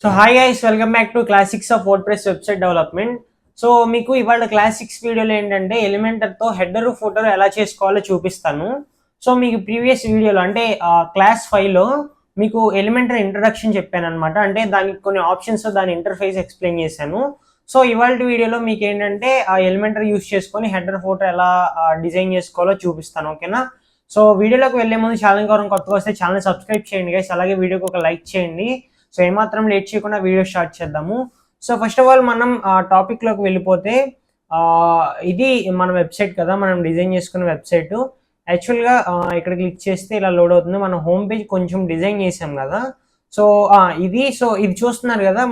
So hi guys, welcome back to classics of WordPress website development. So మీకు ఇవాళ classics వీడియోలో ఏంటంటే ఎలిమెంటర్తో header footer ఎలా చేసుకోవాలో చూపిస్తాను. సో మీకు ప్రీవియస్ వీడియోలో అంటే క్లాస్ 5లో మీకు ఎలిమెంటర్ ఇంట్రడక్షన్ చెప్పాను అనమాట. అంటే దానికి కొన్ని ఆప్షన్స్, దాని ఇంటర్ఫేస్ ఎక్స్ప్లెయిన్ చేశాను. సో ఇవాళ వీడియోలో మీకు ఏంటంటే ఆ ఎలిమెంటర్ యూస్ చేసుకొని హెడర్ ఫుటర్ ఎలా డిజైన్ చేసుకోవాలో చూపిస్తాను. ఓకేనా? సో వీడియోలోకి వెళ్ళే ముందు ఛానల్ ద్వారా కొత్తగా వస్తే ఛానల్ సబ్స్క్రైబ్ చేయండి గైస్, అలాగే వీడియోకి ఒక లైక్ చేయండి. సో ఏమాత్రం లేట్ చేయకుండా వీడియో స్టార్ట్ చేద్దాము. సో ఫస్ట్ ఆఫ్ ఆల్ మనం టాపిక్లోకి వెళ్ళిపోతే, ఇది మన వెబ్సైట్ కదా, మనం డిజైన్ చేసుకున్న వెబ్సైట్. యాక్చువల్గా ఇక్కడ క్లిక్ చేస్తే ఇలా లోడ్ అవుతుంది. మనం హోమ్ పేజ్ కొంచెం డిజైన్ చేసాం కదా. సో ఇది చూస్తున్నారు కదా,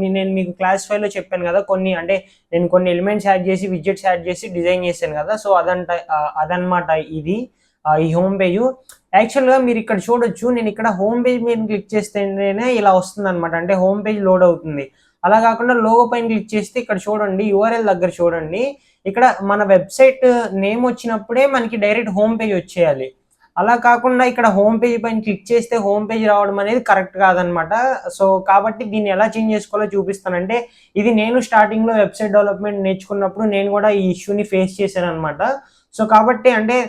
నేను మీకు క్లాస్ 5లో చెప్పాను కదా, నేను కొన్ని ఎలిమెంట్స్ యాడ్ చేసి, విడ్జెట్స్ యాడ్ చేసి డిజైన్ చేశాను కదా. సో అదనమాట ఇది ఈ హోమ్ పేజ్. యాక్చువల్గా మీరు ఇక్కడ చూడొచ్చు, నేను ఇక్కడ హోమ్ పేజ్ మీద క్లిక్ చేస్తేనే ఇలా వస్తుంది అనమాట. అంటే హోమ్ పేజ్ లోడ్ అవుతుంది. అలా కాకుండా లోగో పైన క్లిక్ చేస్తే ఇక్కడ చూడండి, యూఆర్ఎల్ దగ్గర చూడండి, ఇక్కడ మన వెబ్సైట్ నేమ్ వచ్చినప్పుడే మనకి డైరెక్ట్ హోమ్ పేజ్ వచ్చేయాలి. అలా కాకుండా ఇక్కడ హోమ్ పేజ్ పైన క్లిక్ చేస్తే హోమ్ పేజ్ రావడం అనేది కరెక్ట్ కాదనమాట. సో కాబట్టి దీన్ని ఎలా చేంజ్ చేసుకోవాలో చూపిస్తానంటే, ఇది నేను స్టార్టింగ్లో వెబ్సైట్ డెవలప్మెంట్ నేర్చుకున్నప్పుడు నేను కూడా ఈ ఇష్యూని ఫేస్ చేశాను అనమాట. సో కాబట్టి అంటే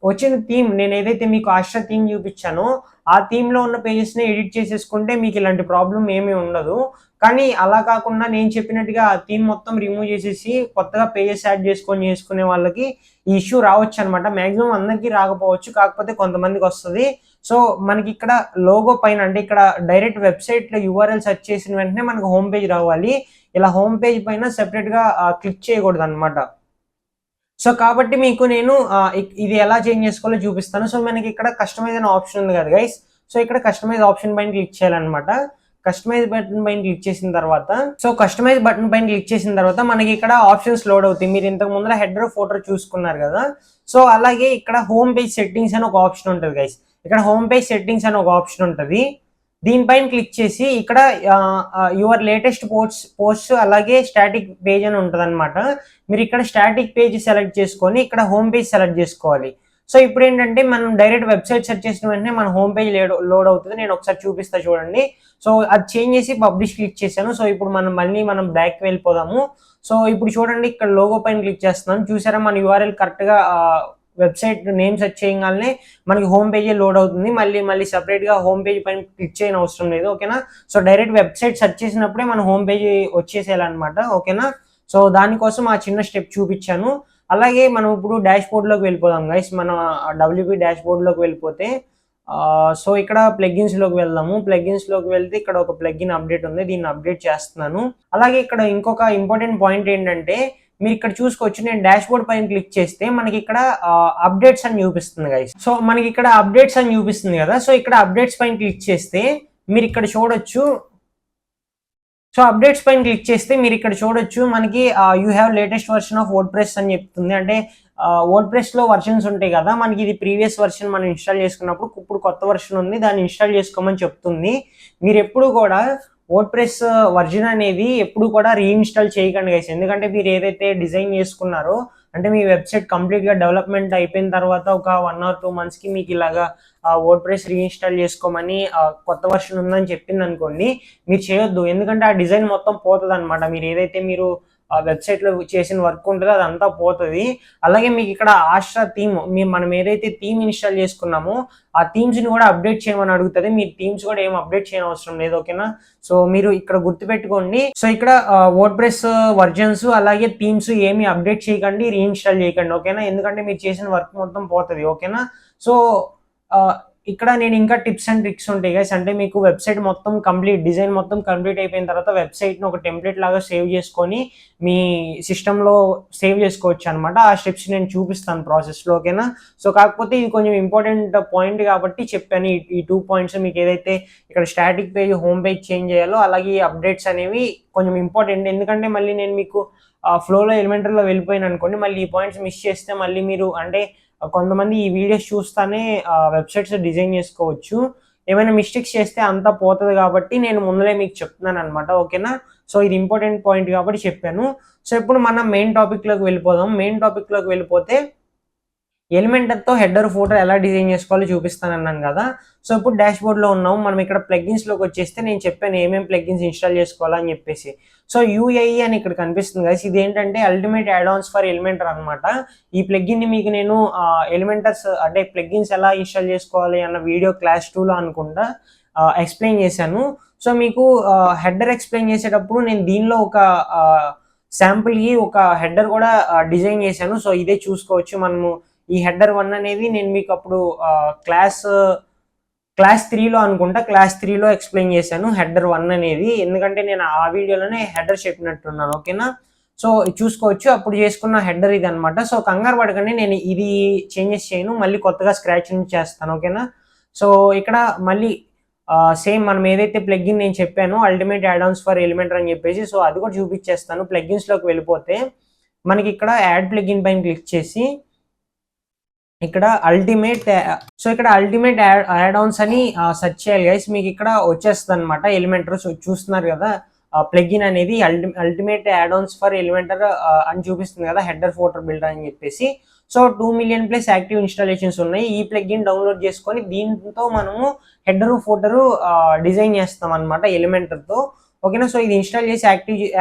వచ్చిన థీమ్, నేను ఏదైతే మీకు ఆస్ట్రా థీమ్ చూపించానో ఆ థీమ్లో ఉన్న పేజెస్ని ఎడిట్ చేసేసుకుంటే మీకు ఇలాంటి ప్రాబ్లం ఏమీ ఉండదు. కానీ అలా కాకుండా నేను చెప్పినట్టుగా ఆ థీమ్ మొత్తం రిమూవ్ చేసేసి కొత్తగా పేజెస్ యాడ్ చేసుకునే వాళ్ళకి ఈ ఇష్యూ రావచ్చు అనమాట. మ్యాక్సిమం అందరికీ రాకపోవచ్చు, కాకపోతే కొంతమందికి వస్తుంది. సో మనకి ఇక్కడ లోగో పైన, అంటే ఇక్కడ డైరెక్ట్ వెబ్సైట్లో యూఆర్ఎల్ సెర్చ్ చేసిన వెంటనే మనకు హోమ్ పేజ్ రావాలి. ఇలా హోమ్ పేజ్ పైన సెపరేట్గా క్లిక్ చేయకూడదు అనమాట. సో కాబట్టి మీకు నేను ఇది ఎలా చేంజ్ చేసుకోవాలో చూపిస్తాను. సో మనకి ఇక్కడ కస్టమైజ్ అనే ఆప్షన్ ఉంది కదా గైస్. సో ఇక్కడ కస్టమైజ్ ఆప్షన్ పైన క్లిక్ చేయాలన్నమాట. కస్టమైజ్ బటన్ పైన క్లిక్ చేసిన తర్వాత మనకి ఇక్కడ ఆప్షన్స్ లోడ్ అవుతాయి. మీరు ఇంతకు ముందర హెడర్ ఫోటో చూసుకున్నారు కదా. సో అలాగే ఇక్కడ హోమ్ పేజ్ సెట్టింగ్స్ అని ఒక ఆప్షన్ ఉంటుంది గైస్. ఇక్కడ హోమ్ పేజ్ సెట్టింగ్స్ అని ఒక ఆప్షన్ ఉంటుంది. దీనిపైన క్లిక్ చేసి ఇక్కడ యువర్ లేటెస్ట్ పోస్ట్ అలాగే స్టాటిక్ పేజ్ అని ఉంటుంది అనమాట. మీరు ఇక్కడ స్టాటిక్ పేజ్ సెలెక్ట్ చేసుకొని ఇక్కడ హోమ్ పేజ్ సెలెక్ట్ చేసుకోవాలి. సో ఇప్పుడు ఏంటంటే మనం డైరెక్ట్ వెబ్సైట్ సెర్చ్ చేసిన వెంటనే మన హోమ్ పేజ్ లోడ్ అవుతుంది. నేను ఒకసారి చూపిస్తా చూడండి. సో అది చేంజ్ చేసి పబ్లిష్ క్లిక్ చేశాను. సో ఇప్పుడు మనం బ్యాక్ వెళ్ళిపోదాము. సో ఇప్పుడు చూడండి, ఇక్కడ లోగో పైన క్లిక్ చేస్తున్నాను. చూసారా, మన యూఆర్ఎల్ కరెక్ట్గా వెబ్సైట్ నేమ్ సెర్చ్ చేయగానే మనకి హోమ్ పేజే లోడ్ అవుతుంది. మళ్ళీ సపరేట్గా హోమ్ పేజ్ పైన క్లిక్ చేయని అవసరం లేదు. ఓకేనా? సో డైరెక్ట్ వెబ్సైట్ సెర్చ్ చేసినప్పుడే మన హోమ్ పేజ్ వచ్చేసేయాలన్నమాట. ఓకేనా? సో దానికోసం ఆ చిన్న స్టెప్ చూపించాను. అలాగే మనం ఇప్పుడు డాష్ బోర్డ్లోకి వెళ్ళిపోదాం గైస్. మనం డబ్ల్యూపీ డాష్ బోర్డ్లోకి వెళ్ళిపోతే, సో ఇక్కడ ప్లగిన్స్లోకి వెళ్దాము. ప్లగిన్స్లోకి వెళ్తే ఇక్కడ ఒక ప్లగిన్ అప్డేట్ ఉంది, దీన్ని అప్డేట్ చేస్తున్నాను. అలాగే ఇక్కడ ఇంకొక ఇంపార్టెంట్ పాయింట్ ఏంటంటే, మీరు ఇక్కడ చూసుకోవచ్చు, నేను డాష్ బోర్డ్ పైన క్లిక్ చేస్తే మనకి ఇక్కడ అప్డేట్స్ అని చూపిస్తుంది గైస్. సో మనకి ఇక్కడ అప్డేట్స్ అని చూపిస్తుంది కదా. సో ఇక్కడ అప్డేట్స్ పైన క్లిక్ చేస్తే మీరు ఇక్కడ చూడొచ్చు. సో అప్డేట్స్ పైన క్లిక్ చేస్తే మీరు ఇక్కడ చూడొచ్చు, మనకి you have latest version of WordPress అని చెప్తుంది. అంటే వర్డ్ప్రెస్లో వర్షన్స్ ఉంటాయి కదా, మనకి ఇది ప్రీవియస్ వర్షన్ మనం ఇన్స్టాల్ చేసుకున్నప్పుడు ఇప్పుడు కొత్త వర్షన్ ఉంది, దాన్ని ఇన్స్టాల్ చేసుకోమని చెప్తుంది. మీరు ఎప్పుడు కూడా వర్డ్ప్రెస్ వర్జన్ అనేది ఎప్పుడు కూడా రీఇన్స్టాల్ చేయకండి గైస్. ఎందుకంటే మీరు ఏదైతే డిజైన్ చేసుకున్నారో, అంటే మీ వెబ్సైట్ కంప్లీట్గా డెవలప్మెంట్ అయిపోయిన తర్వాత ఒక 1 or 2 monthsకి మీకు ఇలాగా వర్డ్ప్రెస్ రీఇన్స్టాల్ చేసుకోమని కొత్త వర్షన్ ఉందని చెప్పింది అనుకోండి, మీరు చేయొద్దు. ఎందుకంటే ఆ డిజైన్ మొత్తం పోతుంది అనమాట. మీరు ఏదైతే వెబ్సైట్లో చేసిన వర్క్ ఉంటుందో అదంతా పోతుంది. అలాగే మీకు ఇక్కడ ఆస్ట్రా థీమ్, మనం ఏదైతే థీమ్ ఇన్స్టాల్ చేసుకున్నామో ఆ థీమ్స్ని కూడా అప్డేట్ చేయమని అడుగుతుంది. మీరు థీమ్స్ కూడా ఏం అప్డేట్ చేయని అవసరం లేదు. ఓకేనా? సో మీరు ఇక్కడ గుర్తుపెట్టుకోండి. సో ఇక్కడ వర్డ్ప్రెస్ వర్జన్స్ అలాగే థీమ్స్ ఏమి అప్డేట్ చేయకండి, రీఇన్స్టాల్ చేయకండి. ఓకేనా? ఎందుకంటే మీరు చేసిన వర్క్ మొత్తం పోతుంది. ఓకేనా? సో ఇక్కడ నేను ఇంకా టిప్స్ అండ్ ట్రిక్స్ ఉంటాయి గైస్. అంటే మీకు వెబ్సైట్ మొత్తం డిజైన్ మొత్తం కంప్లీట్ అయిపోయిన తర్వాత వెబ్సైట్ని ఒక టెంప్లెట్ లాగా సేవ్ చేసుకొని మీ సిస్టంలో సేవ్ చేసుకోవచ్చు అనమాట. ఆ స్టెప్స్ నేను చూపిస్తాను ప్రాసెస్లో. ఓకేనా? సో కాకపోతే ఇది కొంచెం ఇంపార్టెంట్ పాయింట్ కాబట్టి చెప్పాను ఈ 2 points. మీకు ఏదైతే ఇక్కడ static page, home page change చేయాలో, అలాగే అప్డేట్స్ అనేవి కొంచెం ఇంపార్టెంట్. ఎందుకంటే మళ్ళీ నేను మీకు ఫ్లోలో ఎలిమెంటరీలో వెళ్ళిపోయాను అనుకోండి, మళ్ళీ ఈ పాయింట్స్ మిస్ చేస్తే మళ్ళీ మీరు అంటే కొంతమంది ఈ వీడియోస్ చూస్తానే వెబ్సైట్స్ డిజైన్ చేసుకోవచ్చు. ఏమైనా మిస్టేక్స్ చేస్తే అంతా పోతుంది కాబట్టి నేను ముందరే మీకు చెప్తున్నాను అనమాట. ఓకేనా? సో ఇది ఇంపార్టెంట్ పాయింట్ కాబట్టి చెప్పాను. సో ఇప్పుడు మనం మెయిన్ టాపిక్లోకి వెళ్ళిపోదాం. మెయిన్ టాపిక్లోకి వెళ్ళిపోతే ఎలిమెంటర్తో హెడర్ ఫోటో ఎలా డిజైన్ చేసుకోవాలో చూపిస్తాను అన్నాను కదా. సో ఇప్పుడు డాష్ బోర్డ్లో ఉన్నాము. మనం ఇక్కడ ప్లగ్గిన్స్లోకి వచ్చేస్తే నేను చెప్పాను ఏమేమి ప్లగ్గిన్స్ ఇన్స్టాల్ చేసుకోవాలా అని చెప్పేసి. సో యూఐఈ అని ఇక్కడ కనిపిస్తుంది కదా, ఇది ఏంటంటే ultimate add Ann's for Elementor అనమాట. ఈ ప్లగ్గిన్ని మీకు నేను ఎలిమెంటర్స్ అంటే ప్లగ్గిన్స్ ఎలా ఇన్స్టాల్ చేసుకోవాలి అన్న వీడియో క్లాస్ 2లో అనుకుంటా ఎక్స్ప్లెయిన్ చేశాను. సో మీకు హెడర్ ఎక్స్ప్లెయిన్ చేసేటప్పుడు నేను దీనిలో ఒక శాంపుల్కి ఒక హెడర్ కూడా డిజైన్ చేశాను. సో ఇదే చూసుకోవచ్చు. మనము ఈ హెడర్ 1 అనేది నేను మీకు అప్పుడు క్లాస్ 3లో అనుకుంటా, క్లాస్ 3లో ఎక్స్ప్లెయిన్ చేశాను హెడర్ 1 అనేది, ఎందుకంటే నేను ఆ వీడియోలోనే హెడర్ చెప్పినట్టున్నాను. ఓకేనా, సో చూసుకోవచ్చు. అప్పుడు చేసుకున్న హెడర్ ఇది అనమాట. సో కంగారు పడకండి, నేను ఇది చేంజెస్ చేయను, మళ్ళీ కొత్తగా స్క్రాచ్ నుంచి చేస్తాను. ఓకేనా, సో ఇక్కడ మళ్ళీ సేమ్ మనం ఏదైతే ప్లగ్గిన్ నేను చెప్పానో ultimate add Ann's for Elementor అని చెప్పేసి, సో అది కూడా చూపించేస్తాను. ప్లగ్గిన్స్లోకి వెళ్ళిపోతే మనకి ఇక్కడ యాడ్ ప్లగ్గిన్ పైన క్లిక్ చేసి ఇక్కడ అల్టిమేట్ యాడ్ ఆన్స్ అని సెర్చ్ చేయాలి గైస్. మీకు ఇక్కడ వచ్చేస్తుంది అనమాట ఎలిమెంటర్. సో చూస్తున్నారు కదా ప్లగ్గిన్ అనేది ultimate add Ann's for Elementor అని చూపిస్తుంది కదా, హెడర్ ఫోటర్ బిల్డర్ అని చెప్పేసి. So 2 million plus active installations ఉన్నాయి. ఈ ప్లగ్గిన్ డౌన్లోడ్ చేసుకొని దీంతో మనము హెడర్ ఫోటరు డిజైన్ చేస్తాం అనమాట ఎలిమెంటర్తో. ఓకేనా, సో ఇది ఇన్స్టాల్ చేసి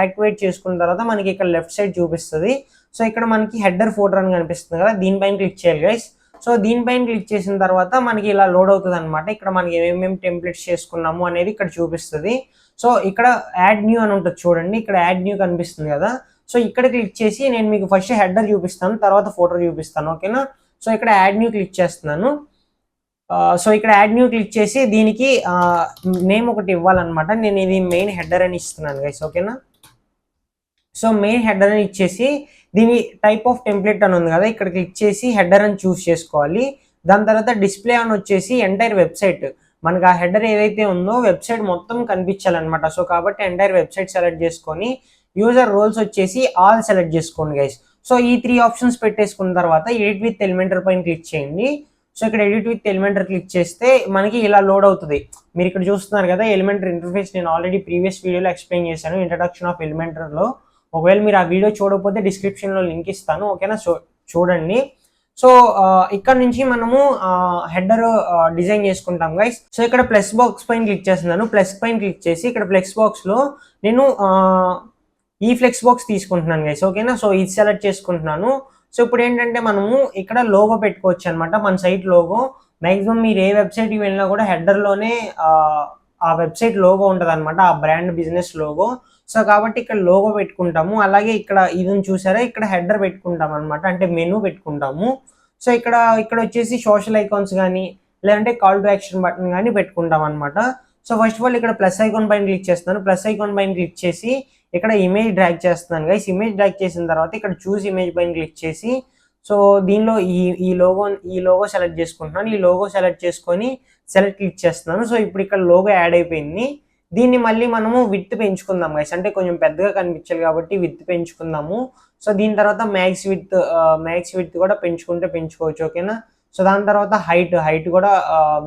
యాక్టివేట్ చేసుకున్న తర్వాత మనకి ఇక్కడ లెఫ్ట్ సైడ్ చూపిస్తుంది. సో ఇక్కడ మనకి హెడర్ ఫోటర్ అని కనిపిస్తుంది కదా, దీనిపైన క్లిక్ చేయాలి గైస్. సో దీనిపైన క్లిక్ చేసిన తర్వాత మనకి ఇలా లోడ్ అవుతుంది అనమాట. ఇక్కడ మనకి ఏమేమి టెంప్లెట్స్ చేసుకున్నాము అనేది ఇక్కడ చూపిస్తుంది. సో ఇక్కడ యాడ్ న్యూ అని ఉంటుంది చూడండి, ఇక్కడ యాడ్ న్యూ కనిపిస్తుంది కదా. సో ఇక్కడ క్లిక్ చేసి నేను మీకు ఫస్ట్ హెడర్ చూపిస్తాను, తర్వాత ఫోటో చూపిస్తాను. ఓకేనా, సో ఇక్కడ యాడ్ న్యూ క్లిక్ చేస్తున్నాను. సో ఇక్కడ యాడ్ న్యూ క్లిక్ చేసి దీనికి నేమ్ ఒకటి ఇవ్వాలన్నమాట. నేను ఇది మెయిన్ హెడర్ అని ఇస్తున్నాను గైస్. ఓకేనా, సో మెయిన్ హెడర్ అని ఇచ్చేసి దీని టైప్ ఆఫ్ టెంప్లెట్ అని ఉంది కదా, ఇక్కడ క్లిక్ చేసి హెడర్ అని చూస్ చేసుకోవాలి. దాని తర్వాత డిస్ప్లే అని వచ్చేసి ఎంటైర్ వెబ్సైట్, మనకు ఆ హెడర్ ఏదైతే ఉందో వెబ్సైట్ మొత్తం కనిపించాలన్నమాట. సో కాబట్టి ఎంటైర్ వెబ్సైట్ సెలెక్ట్ చేసుకొని యూజర్ రోల్స్ వచ్చేసి ఆల్ సెలెక్ట్ చేసుకోండి గైస్. సో ఈ 3 ఆప్షన్స్ పెట్టేసుకున్న తర్వాత ఎడిట్ విత్ ఎలిమెంటర్ పైన క్లిక్ చేయండి. సో ఇక్కడ ఎడిట్ విత్ ఎలిమెంటర్ క్లిక్ చేస్తే మనకి ఇలా లోడ్ అవుతుంది. మీరు ఇక్కడ చూస్తున్నారు కదా ఎలిమెంటర్ ఇంటర్ఫేస్, నేను ఆల్రెడీ ప్రీవియస్ వీడియోలో ఎక్స్ప్లెయిన్ చేశాను ఇంట్రడక్షన్ ఆఫ్ ఎలిమెంటర్లో. ఒకవేళ మీరు ఆ వీడియో చూడకపోతే డిస్క్రిప్షన్లో లింక్ ఇస్తాను. ఓకేనా, సో చూడండి. సో ఇక్కడ నుంచి మనము హెడర్ డిజైన్ చేసుకుంటాం గైస్. సో ఇక్కడ ప్లస్ బాక్స్ పైన క్లిక్ చేస్తున్నాను. ప్లస్ పైన క్లిక్ చేసి ఇక్కడ ఫ్లెక్స్ బాక్స్లో నేను ఈ ఫ్లెక్స్ బాక్స్ తీసుకుంటున్నాను గైస్. ఓకేనా, సో ఇది సెలెక్ట్ చేసుకుంటున్నాను. సో ఇప్పుడు ఏంటంటే మనము ఇక్కడ లోగో పెట్టుకోవచ్చు అనమాట, మన సైట్ లోగో. మ్యాక్సిమం మీరు ఏ వెబ్సైట్కి వెళ్ళినా కూడా హెడర్లోనే ఆ వెబ్సైట్ లోగో ఉంటుంది అనమాట, ఆ బ్రాండ్ బిజినెస్ లోగో. సో కాబట్టి ఇక్కడ లోగో పెట్టుకుంటాము. అలాగే ఇక్కడ ఇది చూసారా, ఇక్కడ హెడర్ పెట్టుకుంటాం అనమాట, అంటే మెనూ పెట్టుకుంటాము. సో ఇక్కడ వచ్చేసి సోషల్ ఐకాన్స్ కానీ లేదంటే కాల్ టు యాక్షన్ బటన్ కానీ పెట్టుకుంటాం అనమాట. సో ఫస్ట్ ఆఫ్ ఆల్ ఇక్కడ ప్లస్ ఐకాన్ పైన క్లిక్ చేస్తున్నాను. ప్లస్ ఐకాన్ పైన క్లిక్ చేసి ఇక్కడ ఇమేజ్ డ్రాగ్ చేస్తున్నాను గైస్. ఇమేజ్ డ్రాగ్ చేసిన తర్వాత ఇక్కడ చూస్ ఇమేజ్ పైన క్లిక్ చేసి సో దీనిలో ఈ లోగో సెలెక్ట్ చేసుకుంటున్నాను. ఈ లోగో సెలెక్ట్ చేసుకొని సెలెక్ట్ క్లిక్ చేస్తున్నాను. సో ఇప్పుడు ఇక్కడ లోగో యాడ్ అయిపోయింది. దీన్ని మళ్ళీ మనము విడ్త్ పెంచుకుందాం గైస్, అంటే కొంచెం పెద్దగా కనిపించాలి కాబట్టి విడ్త్ పెంచుకుందాము. సో దీని తర్వాత మ్యాక్స్ విడ్త్ కూడా పెంచుకోవచ్చు. ఓకేనా, సో దాని తర్వాత హైట్ కూడా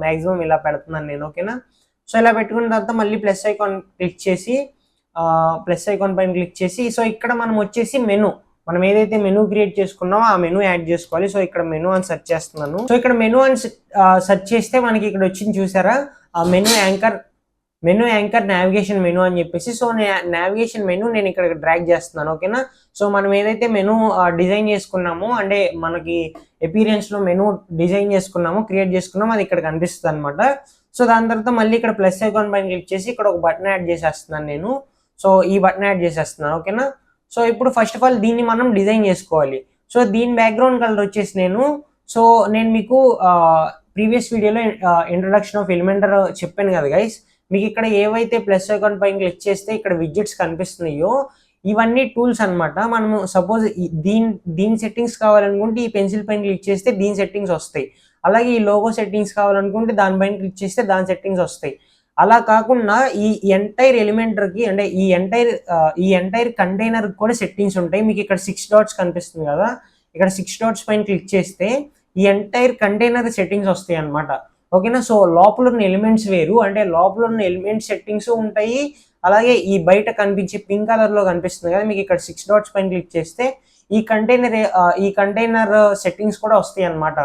మ్యాక్సిమం ఇలా పెడుతున్నాను నేను. ఓకేనా, సో ఇలా పెట్టుకున్న తర్వాత మళ్ళీ ప్లస్ ఐకాన్ పైన క్లిక్ చేసి సో ఇక్కడ మనం వచ్చేసి మనం ఏదైతే మెనూ క్రియేట్ చేసుకున్నామో ఆ మెనూ యాడ్ చేసుకోవాలి. సో ఇక్కడ మెనూ అని సెర్చ్ చేస్తున్నాను. సో ఇక్కడ మెనూ అని సెర్చ్ చేస్తే మనకి ఇక్కడ వచ్చింది చూసారా, ఆ మెనూ యాంకర్ నావిగేషన్ మెనూ అని చెప్పేసి. సో నావిగేషన్ మెనూ నేను ఇక్కడ డ్రాగ్ చేస్తున్నాను. ఓకేనా, సో మనం ఏదైతే మెనూ డిజైన్ చేసుకున్నామో అంటే మనకి ఎపీరియన్స్లో మెనూ డిజైన్ చేసుకున్నామో క్రియేట్ చేసుకున్నామో అది ఇక్కడ కనిపిస్తుంది అనమాట. సో దాని తర్వాత మళ్ళీ ఇక్కడ ప్లస్ ఐకాన్ పైన క్లిక్ చేసి ఇక్కడ ఒక బటన్ యాడ్ చేసేస్తున్నాను నేను. సో ఈ బటన్ యాడ్ చేసేస్తున్నాను. ఓకేనా, సో ఇప్పుడు ఫస్ట్ ఆఫ్ ఆల్ దీన్ని మనం డిజైన్ చేసుకోవాలి. సో దీని బ్యాక్గ్రౌండ్ కలర్ వచ్చేసి నేను మీకు ప్రీవియస్ వీడియోలో ఇంట్రడక్షన్ ఆఫ్ ఎలిమెంటర్ చెప్పాను కదా గైస్. మీకు ఇక్కడ ఏవైతే ప్లస్ ఐకాన్ పైన క్లిక్ చేస్తే ఇక్కడ విడ్జెట్స్ కనిపిస్తున్నాయో ఇవన్నీ టూల్స్ అనమాట. మనము సపోజ్ దీని సెట్టింగ్స్ కావాలనుకుంటే ఈ పెన్సిల్ పైన క్లిక్ చేస్తే దీని సెట్టింగ్స్ వస్తాయి. అలాగే ఈ లోగో సెట్టింగ్స్ కావాలనుకుంటే దానిపైన క్లిక్ చేస్తే దాని సెట్టింగ్స్ వస్తాయి. అలా కాకుండా ఈ ఎంటైర్ ఎలిమెంటర్కి అంటే ఈ ఎంటైర్ కంటైనర్ కూడా సెట్టింగ్స్ ఉంటాయి. మీకు ఇక్కడ 6 డాట్స్ కనిపిస్తుంది కదా, ఇక్కడ 6 డాట్స్ పైన క్లిక్ చేస్తే ఈ ఎంటైర్ కంటైనర్ సెట్టింగ్స్ వస్తాయి అనమాట. ఓకేనా, సో లోపల ఉన్న ఎలిమెంట్స్ వేరు, అంటే లోపల ఉన్న ఎలిమెంట్ సెట్టింగ్స్ ఉంటాయి. అలాగే ఈ బయట కనిపించే పింక్ కలర్లో కనిపిస్తుంది కదా, మీకు ఇక్కడ 6 డాట్స్ పైన క్లిక్ చేస్తే ఈ కంటైనర్ సెట్టింగ్స్ కూడా వస్తాయి అన్నమాట.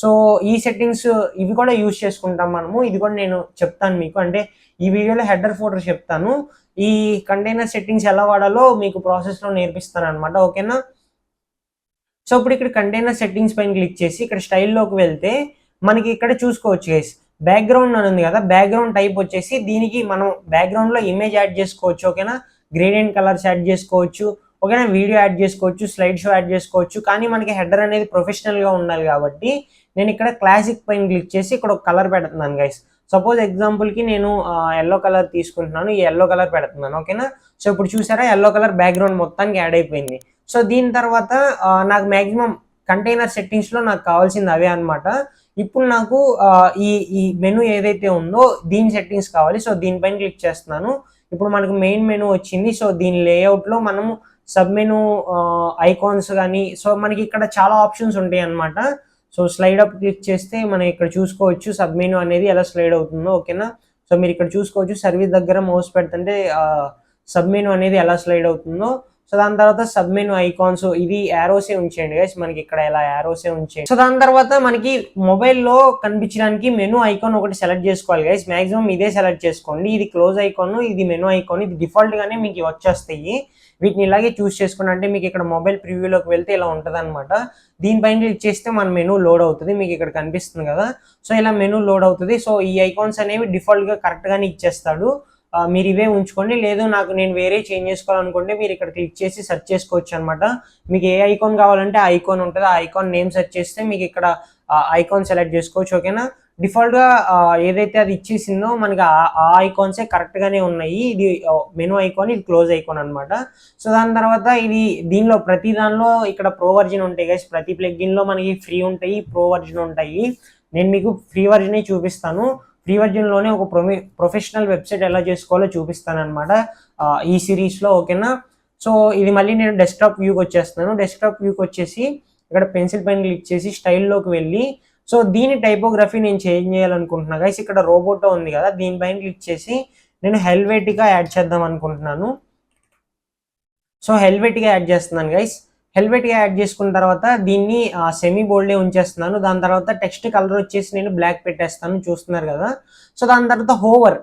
సో ఈ సెట్టింగ్స్ ఇవి కూడా యూజ్ చేసుకుంటాం మనము. ఇది కూడా నేను చెప్తాను మీకు, అంటే ఈ వీడియోలో హెడర్ ఫోటో చెప్తాను. ఈ కంటైనర్ సెట్టింగ్స్ ఎలా వాడాలో మీకు ప్రాసెస్లో నేర్పిస్తాను అనమాట. ఓకేనా? సో ఇప్పుడు ఇక్కడ కంటైనర్ సెట్టింగ్స్ పైన క్లిక్ చేసి ఇక్కడ స్టైల్లోకి వెళ్తే మనకి ఇక్కడ చూసుకోవచ్చు గైస్, బ్యాక్గ్రౌండ్ అని ఉంది కదా, బ్యాక్గ్రౌండ్ టైప్ వచ్చేసి దీనికి మనం బ్యాక్గ్రౌండ్లో ఇమేజ్ యాడ్ చేసుకోవచ్చు. ఓకేనా? గ్రేడియంట్ కలర్స్ యాడ్ చేసుకోవచ్చు. ఓకేనా? వీడియో యాడ్ చేసుకోవచ్చు, స్లైడ్ షో యాడ్ చేసుకోవచ్చు. కానీ మనకి హెడర్ అనేది ప్రొఫెషనల్గా ఉండాలి కాబట్టి నేను ఇక్కడ క్లాసిక్ పైన క్లిక్ చేసి ఇక్కడ ఒక కలర్ పెడుతున్నాను గైస్. సపోజ్ ఎగ్జాంపుల్కి నేను ఎల్లో కలర్ తీసుకుంటున్నాను, ఈ ఎల్లో కలర్ పెడుతున్నాను. ఓకేనా? సో ఇప్పుడు చూసారా, ఎల్లో కలర్ బ్యాక్గ్రౌండ్ మొత్తానికి యాడ్ అయిపోయింది. సో దీని తర్వాత నాకు మ్యాక్సిమం కంటైనర్ సెట్టింగ్స్లో నాకు కావాల్సింది అవే అనమాట. ఇప్పుడు నాకు ఈ మెనూ ఏదైతే ఉందో దీని సెట్టింగ్స్ కావాలి. సో దీనిపైన క్లిక్ చేస్తున్నాను. ఇప్పుడు మనకు మెయిన్ మెనూ వచ్చింది. సో దీని లేఅవుట్లో మనము సబ్ మెనూ ఐకాన్స్ కానీ, సో మనకి ఇక్కడ చాలా ఆప్షన్స్ ఉంటాయి అన్నమాట. సో స్లైడ్ అప్ క్లిక్ చేస్తే మనం ఇక్కడ చూసుకోవచ్చు సబ్ మెనూ అనేది ఎలా స్లైడ్ అవుతుందో. ఓకేనా? సో మీరు ఇక్కడ చూసుకోవచ్చు, సర్వీస్ దగ్గర మౌస్ పెడుతుంటే సబ్ మెనూ అనేది ఎలా స్లైడ్ అవుతుందో. సో దాని తర్వాత సబ్ మెనూ ఐకాన్స్, ఇది యారోసే ఉంచేయండి గైస్, మనకి ఇక్కడ ఎలా యారోసే ఉంచేయండి. సో దాని తర్వాత మనకి మొబైల్లో కనిపించడానికి మెనూ ఐకాన్ ఒకటి సెలెక్ట్ చేసుకోవాలి గైస్. మాక్సిమం ఇదే సెలెక్ట్ చేసుకోండి. ఇది క్లోజ్ ఐకాన్, ఇది మెనూ ఐకాన్, ఇది డిఫాల్ట్ గానే మీకు వచ్చేస్తాయి. వీటిని ఇలాగే చూస్ చేసుకుని, అంటే మీకు ఇక్కడ మొబైల్ ప్రివ్యూలోకి వెళ్తే ఇలా ఉంటుంది అనమాట. దీనిపైన క్లిక్ చేస్తే మన మెనూ లోడ్ అవుతుంది, మీకు ఇక్కడ కనిపిస్తుంది కదా. సో ఇలా మెనూ లోడ్ అవుతుంది. సో ఈ ఐకాన్స్ అనేవి డిఫాల్ట్గా కరెక్ట్గానే ఇచ్చేస్తాడు. మీరు ఇవే ఉంచుకోండి. లేదు నేను వేరే చేంజ్ చేసుకోవాలనుకుంటే మీరు ఇక్కడ క్లిక్ చేసి సెర్చ్ చేసుకోవచ్చు అనమాట. మీకు ఏ ఐకాన్ కావాలంటే ఆ ఐకాన్ ఉంటుంది, ఆ ఐకాన్ నేమ్ సెర్చ్ చేస్తే మీకు ఇక్కడ ఐకాన్ సెలెక్ట్ చేసుకోవచ్చు. ఓకేనా? డిఫాల్ట్గా ఏదైతే అది ఇచ్చేసిందో మనకి ఆ ఐకాన్సే కరెక్ట్గానే ఉన్నాయి. ఇది మెనూ ఐకాన్, ఇది క్లోజ్ ఐకాన్ అనమాట. సో దాని తర్వాత దీనిలో ప్రతి దానిలో ఇక్కడ ప్రో వర్జన్ ఉంటాయి గైస్. ప్రతి ప్లగ్ఇన్లో మనకి ఫ్రీ ఉంటాయి, ప్రో వర్జన్ ఉంటాయి. నేను మీకు ఫ్రీ వర్జనే చూపిస్తాను. ఫ్రీ వర్జన్లోనే ఒక ప్రొఫెషనల్ వెబ్సైట్ ఎలా చేసుకోవాలో చూపిస్తాను అనమాట ఈ సిరీస్లో. ఓకేనా? సో ఇది మళ్ళీ నేను డెస్క్టాప్ వ్యూకి వచ్చేస్తున్నాను. డెస్క్టాప్ వ్యూకి వచ్చేసి ఇక్కడ పెన్సిల్ పైన క్లిక్ చేసి స్టైల్లోకి వెళ్ళి, సో దీని టైపోగ్రఫీ నేను చేంజ్ చేయాలనుకుంటున్నా గైస్. ఇక్కడ రోబోటో ఉంది కదా, దీనిపైన క్లిక్ చేసి నేను హెల్వెటికా యాడ్ చేద్దాం అనుకుంటున్నాను. సో హెల్వెటికా యాడ్ చేస్తున్నాను గైస్. హెల్వెట్గా యాడ్ చేసుకున్న తర్వాత దీన్ని సెమీ బోల్డే ఉంచేస్తున్నాను. దాని తర్వాత టెక్స్ట్ కలర్ వచ్చేసి నేను బ్లాక్ పెట్టేస్తాను, చూస్తున్నారు కదా. సో దాని తర్వాత హోవర్,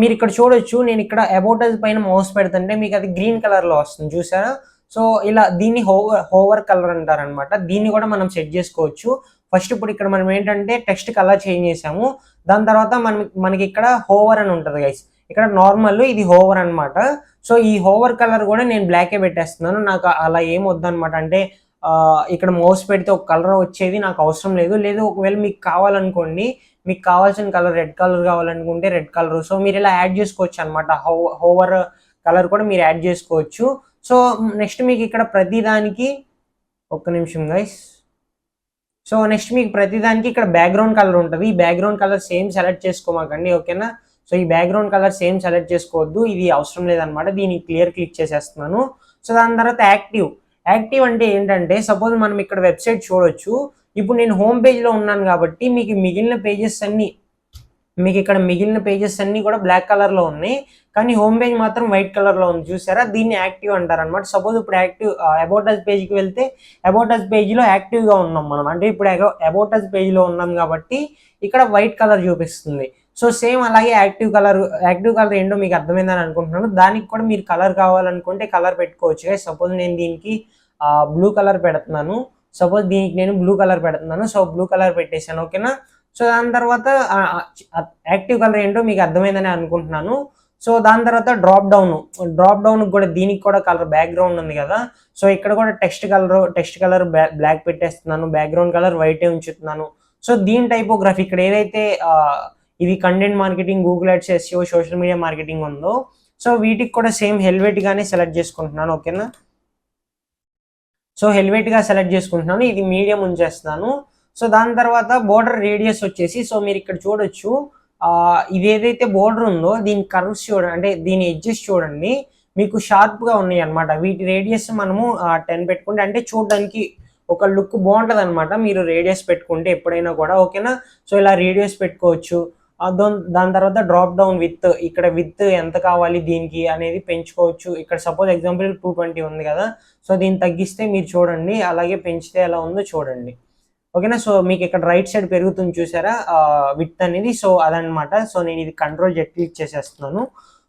మీరు ఇక్కడ చూడొచ్చు, నేను ఇక్కడ అబౌట్ అస్ పైన మౌస్ పెడుతుంటే మీకు అది గ్రీన్ కలర్లో వస్తుంది, చూసారా. సో ఇలా దీన్ని హోవర్ కలర్ అంటారనమాట. దీన్ని కూడా మనం సెట్ చేసుకోవచ్చు. ఫస్ట్ ఇప్పుడు ఇక్కడ మనం ఏంటంటే టెక్స్ట్ కలర్ చేంజ్ చేసాము. దాని తర్వాత మనకి ఇక్కడ హోవర్ అని ఉంటుంది గైస్. ఇక్కడ నార్మల్, ఇది హోవర్ అనమాట. సో ఈ హోవర్ కలర్ కూడా నేను బ్లాకే పెట్టేస్తున్నాను. నాకు అలా ఏం వద్దనమాట. అంటే ఇక్కడ మౌస్ పెడితే ఒక కలర్ వచ్చేది నాకు అవసరం లేదు. ఒకవేళ మీకు కావాలనుకోండి, మీకు కావాల్సిన కలర్ రెడ్ కలర్ కావాలనుకుంటే రెడ్ కలర్. సో మీరు ఇలా యాడ్ చేసుకోవచ్చు అనమాట. హోవర్ కలర్ కూడా మీరు యాడ్ చేసుకోవచ్చు. సో నెక్స్ట్ మీకు ఇక్కడ ప్రతిదానికి ఒక్క నిమిషం గైస్. సో నెక్స్ట్ మీకు ప్రతిదానికి ఇక్కడ బ్యాక్గ్రౌండ్ కలర్ ఉంటుంది. ఈ బ్యాక్గ్రౌండ్ కలర్ సేమ్ సెలెక్ట్ చేసుకోమాకండి. ఓకేనా? సో ఈ బ్యాక్గ్రౌండ్ కలర్ సేమ్ సెలెక్ట్ చేసుకోవద్దు, ఇది అవసరం లేదనమాట. దీన్ని క్లియర్ క్లిక్ చేసేస్తున్నాను. సో దాని తర్వాత యాక్టివ్ అంటే ఏంటంటే, సపోజ్ మనం ఇక్కడ వెబ్సైట్ చూడొచ్చు. ఇప్పుడు నేను హోమ్ పేజ్లో ఉన్నాను కాబట్టి మీకు మిగిలిన పేజెస్ అన్నీ కూడా బ్లాక్ కలర్లో ఉన్నాయి, కానీ హోమ్ పేజ్ మాత్రం వైట్ కలర్లో ఉంది, చూసారా. దీన్ని యాక్టివ్ అంటారు అనమాట. సపోజ్ ఇప్పుడు అబౌట్ అస్ పేజ్కి వెళ్తే అబౌట్ అస్ పేజ్లో యాక్టివ్గా ఉన్నాం మనం, అంటే ఇప్పుడు అబౌట్ అస్ పేజ్లో ఉన్నాం కాబట్టి ఇక్కడ వైట్ కలర్ చూపిస్తుంది. సో సేమ్ అలాగే యాక్టివ్ కలర్ ఏంటో మీకు అర్థమైందని అనుకుంటున్నాను. దానికి కూడా మీరు కలర్ కావాలనుకుంటే కలర్ పెట్టుకోవచ్చు. సపోజ్ నేను దీనికి బ్లూ కలర్ పెడుతున్నాను. సో బ్లూ కలర్ పెట్టేశాను. ఓకేనా? సో దాని తర్వాత యాక్టివ్ కలర్ ఏంటో మీకు అర్థమైందని అనుకుంటున్నాను. సో దాని తర్వాత డ్రాప్ డౌన్ కూడా దీనికి కూడా కలర్ బ్యాక్గ్రౌండ్ ఉంది కదా. సో ఇక్కడ కూడా టెక్స్ట్ కలర్ బ్లాక్ పెట్టేస్తున్నాను, బ్యాక్గ్రౌండ్ కలర్ వైటే ఉంచుతున్నాను. సో దీని టైపోగ్రఫీ ఇక్కడ ఏదైతే ఇది content marketing, Google ads, SEO, social media marketing ఉందో, సో వీటికి కూడా సేమ్ హెల్వెట్గానే సెలెక్ట్ చేసుకుంటున్నాను. ఓకేనా? సో హెల్వెట్గా సెలెక్ట్ చేసుకుంటున్నాను, ఇది మీడియం ఉంచేస్తున్నాను. సో దాని తర్వాత బోర్డర్ రేడియస్ వచ్చేసి, సో మీరు ఇక్కడ చూడొచ్చు, ఇది ఏదైతే బోర్డర్ ఉందో దీని కర్వ్స్ చూడండి, అంటే దీని ఎడ్జెస్ చూడండి, మీకు షార్ప్గా ఉన్నాయి అనమాట. వీటి రేడియస్ మనము 10 పెట్టుకుంటే, అంటే చూడడానికి ఒక లుక్ బాగుంటుంది అనమాట మీరు రేడియస్ పెట్టుకుంటే ఎప్పుడైనా కూడా. ఓకేనా? సో ఇలా రేడియస్ పెట్టుకోవచ్చు. దాని తర్వాత డ్రాప్ డౌన్ విత్, ఇక్కడ విత్ ఎంత కావాలి దీనికి అనేది పెంచుకోవచ్చు. ఇక్కడ సపోజ్ ఎగ్జాంపుల్ 220 ఉంది కదా, సో దీన్ని తగ్గిస్తే మీరు చూడండి, అలాగే పెంచితే ఎలా ఉందో చూడండి. ఓకేనా. సో మీకు ఇక్కడ రైట్ సైడ్ పెరుగుతుంది చూసారా విత్ అనేది, సో అదనమాట. సో నేను ఇది కంట్రోల్ జెడ్ క్లిక్ చేసేస్తున్నాను.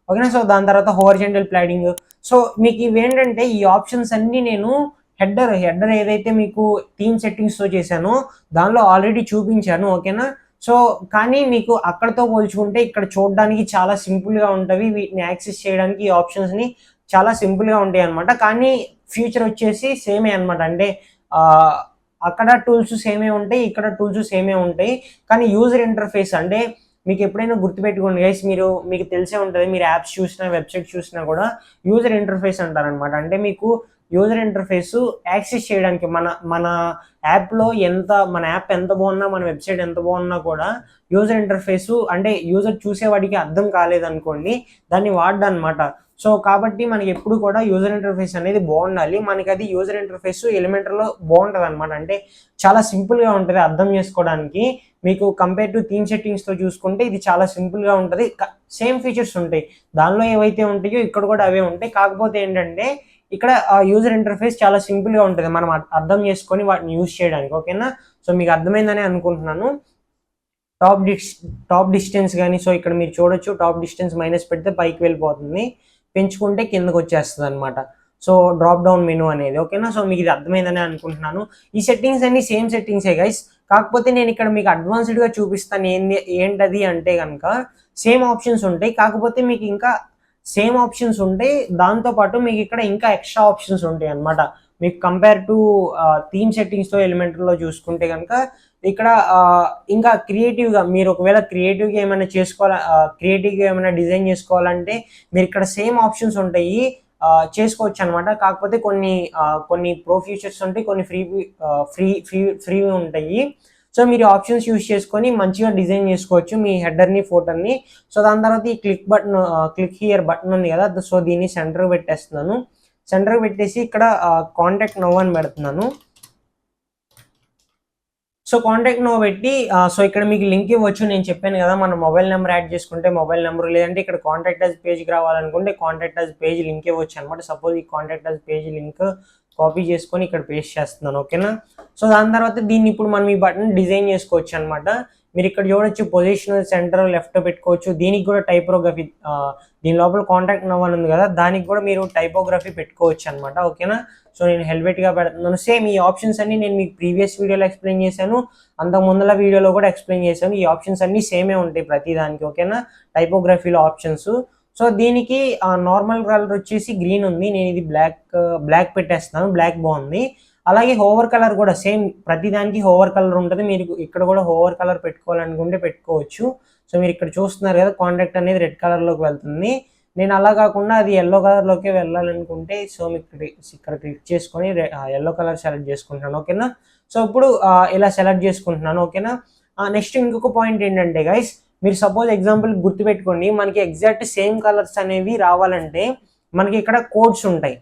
ఓకేనా. సో దాని తర్వాత హోరిజాంటల్ ప్లాడింగ్. సో మీకు ఇవేంటంటే ఈ ఆప్షన్స్ అన్నీ నేను హెడర్ ఏదైతే మీకు థీమ్ సెట్టింగ్స్తో చేశానో దానిలో ఆల్రెడీ చూపించాను. ఓకేనా. సో కానీ మీకు అక్కడతో పోల్చుకుంటే ఇక్కడ చూడడానికి చాలా సింపుల్గా ఉంటుంది. వీటిని యాక్సెస్ చేయడానికి ఈ ఆప్షన్స్ని చాలా సింపుల్గా ఉంటాయి అనమాట. కానీ ఫ్యూచర్ వచ్చేసి సేమే అనమాట. అంటే అక్కడ టూల్స్ సేమే ఉంటాయి, ఇక్కడ టూల్స్ సేమే ఉంటాయి. కానీ యూజర్ ఇంటర్ఫేస్ అంటే మీకు ఎప్పుడైనా గుర్తుపెట్టుకోండి గైస్, మీకు తెలిసే ఉంటుంది, మీరు యాప్స్ చూసినా వెబ్సైట్ చూసినా కూడా యూజర్ ఇంటర్ఫేస్ అంటారనమాట. అంటే మీకు యూజర్ ఇంటర్ఫేస్ యాక్సెస్ చేయడానికి మన యాప్లో మన యాప్ ఎంత బాగున్నా, మన వెబ్సైట్ ఎంత బాగున్నా కూడా యూజర్ ఇంటర్ఫేస్ అంటే యూజర్ చూసేవాడికి అర్థం కాలేదనుకోండి, దాన్ని వాడనమాట. సో కాబట్టి మనకి ఎప్పుడు కూడా యూజర్ ఇంటర్ఫేస్ అనేది బాగుండాలి. మనకి అది యూజర్ ఇంటర్ఫేస్ ఎలిమెంటర్లో బాగుంటుంది అనమాట. అంటే చాలా సింపుల్గా ఉంటుంది అర్థం చేసుకోవడానికి. మీకు కంపేర్ టు థీమ్ సెట్టింగ్స్తో చూసుకుంటే ఇది చాలా సింపుల్గా ఉంటుంది. సేమ్ ఫీచర్స్ ఉంటాయి, దానిలో ఏవైతే ఉంటాయో ఇక్కడ కూడా అవే ఉంటాయి. కాకపోతే ఏంటంటే ఇక్కడ యూజర్ ఇంటర్ఫేస్ చాలా సింపుల్గా ఉంటుంది, మనం అర్థం చేసుకొని వాటిని యూజ్ చేయడానికి. ఓకేనా. సో మీకు అర్థమైందని అనుకుంటున్నాను. టాప్ డిస్టెన్స్ కానీ, సో ఇక్కడ మీరు చూడొచ్చు, టాప్ డిస్టెన్స్ మైనస్ పెడితే పైకి వెళ్ళిపోతుంది, పెంచుకుంటే కిందకు వచ్చేస్తుంది అనమాట. సో డ్రాప్ డౌన్ మెనూ అనేది. ఓకేనా. సో మీకు ఇది అర్థమైందని అనుకుంటున్నాను. ఈ సెట్టింగ్స్ అన్ని సేమ్ సెట్టింగ్సే గైస్. కాకపోతే నేను ఇక్కడ మీకు అడ్వాన్స్డ్గా చూపిస్తాను. ఏంటది అంటే కనుక సేమ్ ఆప్షన్స్ ఉంటాయి, కాకపోతే మీకు ఇంకా సేమ్ ఆప్షన్స్ ఉంటాయి, దాంతోపాటు మీకు ఇక్కడ ఇంకా ఎక్స్ట్రా ఆప్షన్స్ ఉంటాయి అనమాట. మీకు కంపేర్ టు థీమ్ సెట్టింగ్స్తో ఎలిమెంటర్లో చూసుకుంటే కనుక ఇక్కడ ఇంకా క్రియేటివ్గా మీరు ఒకవేళ క్రియేటివ్గా ఏమైనా క్రియేటివ్గా ఏమైనా డిజైన్ చేసుకోవాలంటే మీరు ఇక్కడ సేమ్ ఆప్షన్స్ ఉంటాయి, చేసుకోవచ్చు అనమాట. కాకపోతే కొన్ని ప్రో ఫీచర్స్ ఉంటాయి, కొన్ని ఫ్రీ ఉంటాయి. సో మీరు ఆప్షన్స్ యూజ్ చేసుకొని మంచిగా డిజైన్ చేసుకోవచ్చు మీ హెడర్ని, ఫోటోని. సో దాని తర్వాత ఈ క్లిక్ హియర్ బటన్ ఉంది కదా, సో దీన్ని సెంటర్ పెట్టేస్తున్నాను. సెంటర్ పెట్టేసి ఇక్కడ కాంటాక్ట్ నౌ అని పెడుతున్నాను. సో కాంటాక్ట్ నౌ పెట్టి సో ఇక్కడ మీకు లింక్ ఇవ్వచ్చు. నేను చెప్పాను కదా, మన మొబైల్ నెంబర్ యాడ్ చేసుకుంటే మొబైల్ నెంబర్, లేదంటే ఇక్కడ కాంటాక్ట్ అస్ పేజ్కి రావాలనుకుంటే కాంటాక్ట్ అస్ పేజ్ లింక్ ఇవ్వచ్చు అనమాట. సపోజ్ ఈ contact us page link copy చేసుకొని ఇక్కడ పేస్ట్ చేస్తున్నాను. ఓకేనా. సో దాని తర్వాత దీన్ని ఇప్పుడు మనం ఈ బటన్ డిజైన్ చేసుకోవచ్చు అనమాట. మీరు ఇక్కడ చూడొచ్చు, పొజిషనల్ సెంటర్ లెఫ్ట్ పెట్టుకోవచ్చు. దీనికి కూడా టైపోగ్రఫీ, దీని లోపల కాంటాక్ట్ నౌ అని ఉంది కదా, దానికి కూడా మీరు టైపోగ్రఫీ పెట్టుకోవచ్చు అనమాట. ఓకేనా. సో నేను హెల్మెట్గా పెడుతున్నాను. సేమ్ ఈ ఆప్షన్స్ అన్ని నేను మీకు ప్రీవియస్ వీడియోలో ఎక్స్ప్లెయిన్ చేశాను, అంతకు ముందుల వీడియోలో కూడా ఎక్స్ప్లెయిన్ చేశాను. ఈ ఆప్షన్స్ అన్ని సేమే ఉంటాయి ప్రతి దానికి. ఓకేనా. టైపోగ్రఫీలో ఆప్షన్స్. సో దీనికి నార్మల్ కలర్ వచ్చేసి గ్రీన్ ఉంది, నేను ఇది బ్లాక్ పెట్టేస్తున్నాను. బ్లాక్ బాగుంది. అలాగే హోవర్ కలర్ కూడా సేమ్, ప్రతి దానికి హోవర్ కలర్ ఉంటుంది. మీరు ఇక్కడ కూడా హోవర్ కలర్ పెట్టుకోవాలనుకుంటే పెట్టుకోవచ్చు. సో మీరు ఇక్కడ చూస్తున్నారు కదా, కాంటాక్ట్ అనేది రెడ్ కలర్లోకి వెళ్తుంది. నేను అలా కాకుండా అది ఎల్లో కలర్లోకి వెళ్ళాలనుకుంటే సో మీకు ఇక్కడ క్లిక్ చేసుకొని ఎల్లో కలర్ సెలెక్ట్ చేసుకుంటున్నాను. ఓకేనా. సో ఇప్పుడు ఇలా సెలెక్ట్ చేసుకుంటున్నాను. ఓకేనా. నెక్స్ట్ ఇంకొక పాయింట్ ఏంటంటే గైస్, మీరు సపోజ్ ఎగ్జాంపుల్ గుర్తుపెట్టుకోండి, మనకి ఎగ్జాక్ట్ సేమ్ కలర్స్ అనేవి రావాలంటే మనకి ఇక్కడ కోడ్స్ ఉంటాయి.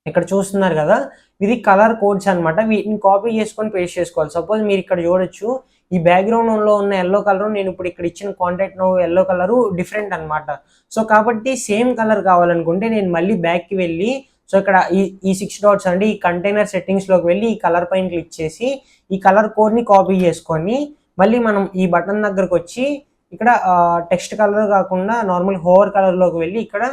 ఇక్కడ చూస్తున్నారు కదా, ఇది కలర్ కోడ్స్ అనమాట. వీటిని కాపీ చేసుకొని పేస్ట్ చేసుకోవాలి. సపోజ్ మీరు ఇక్కడ చూడొచ్చు, ఈ బ్యాక్గ్రౌండ్లో ఉన్న ఎల్లో కలర్, నేను ఇప్పుడు ఇక్కడ ఇచ్చిన contact now yellow colour different అనమాట. సో కాబట్టి సేమ్ కలర్ కావాలనుకుంటే నేను మళ్ళీ బ్యాక్కి వెళ్ళి, సో ఇక్కడ ఈ 6 డాట్స్ అంటే ఈ కంటైనర్ సెట్టింగ్స్లోకి వెళ్ళి ఈ కలర్ పైన క్లిక్ చేసి ఈ కలర్ కోడ్ని కాపీ చేసుకొని మళ్ళీ మనం ఈ బటన్ దగ్గరకు వచ్చి ఇక్కడ టెక్స్ట్ కలర్ కాకుండా నార్మల్ హోవర్ కలర్లోకి వెళ్ళి ఇక్కడ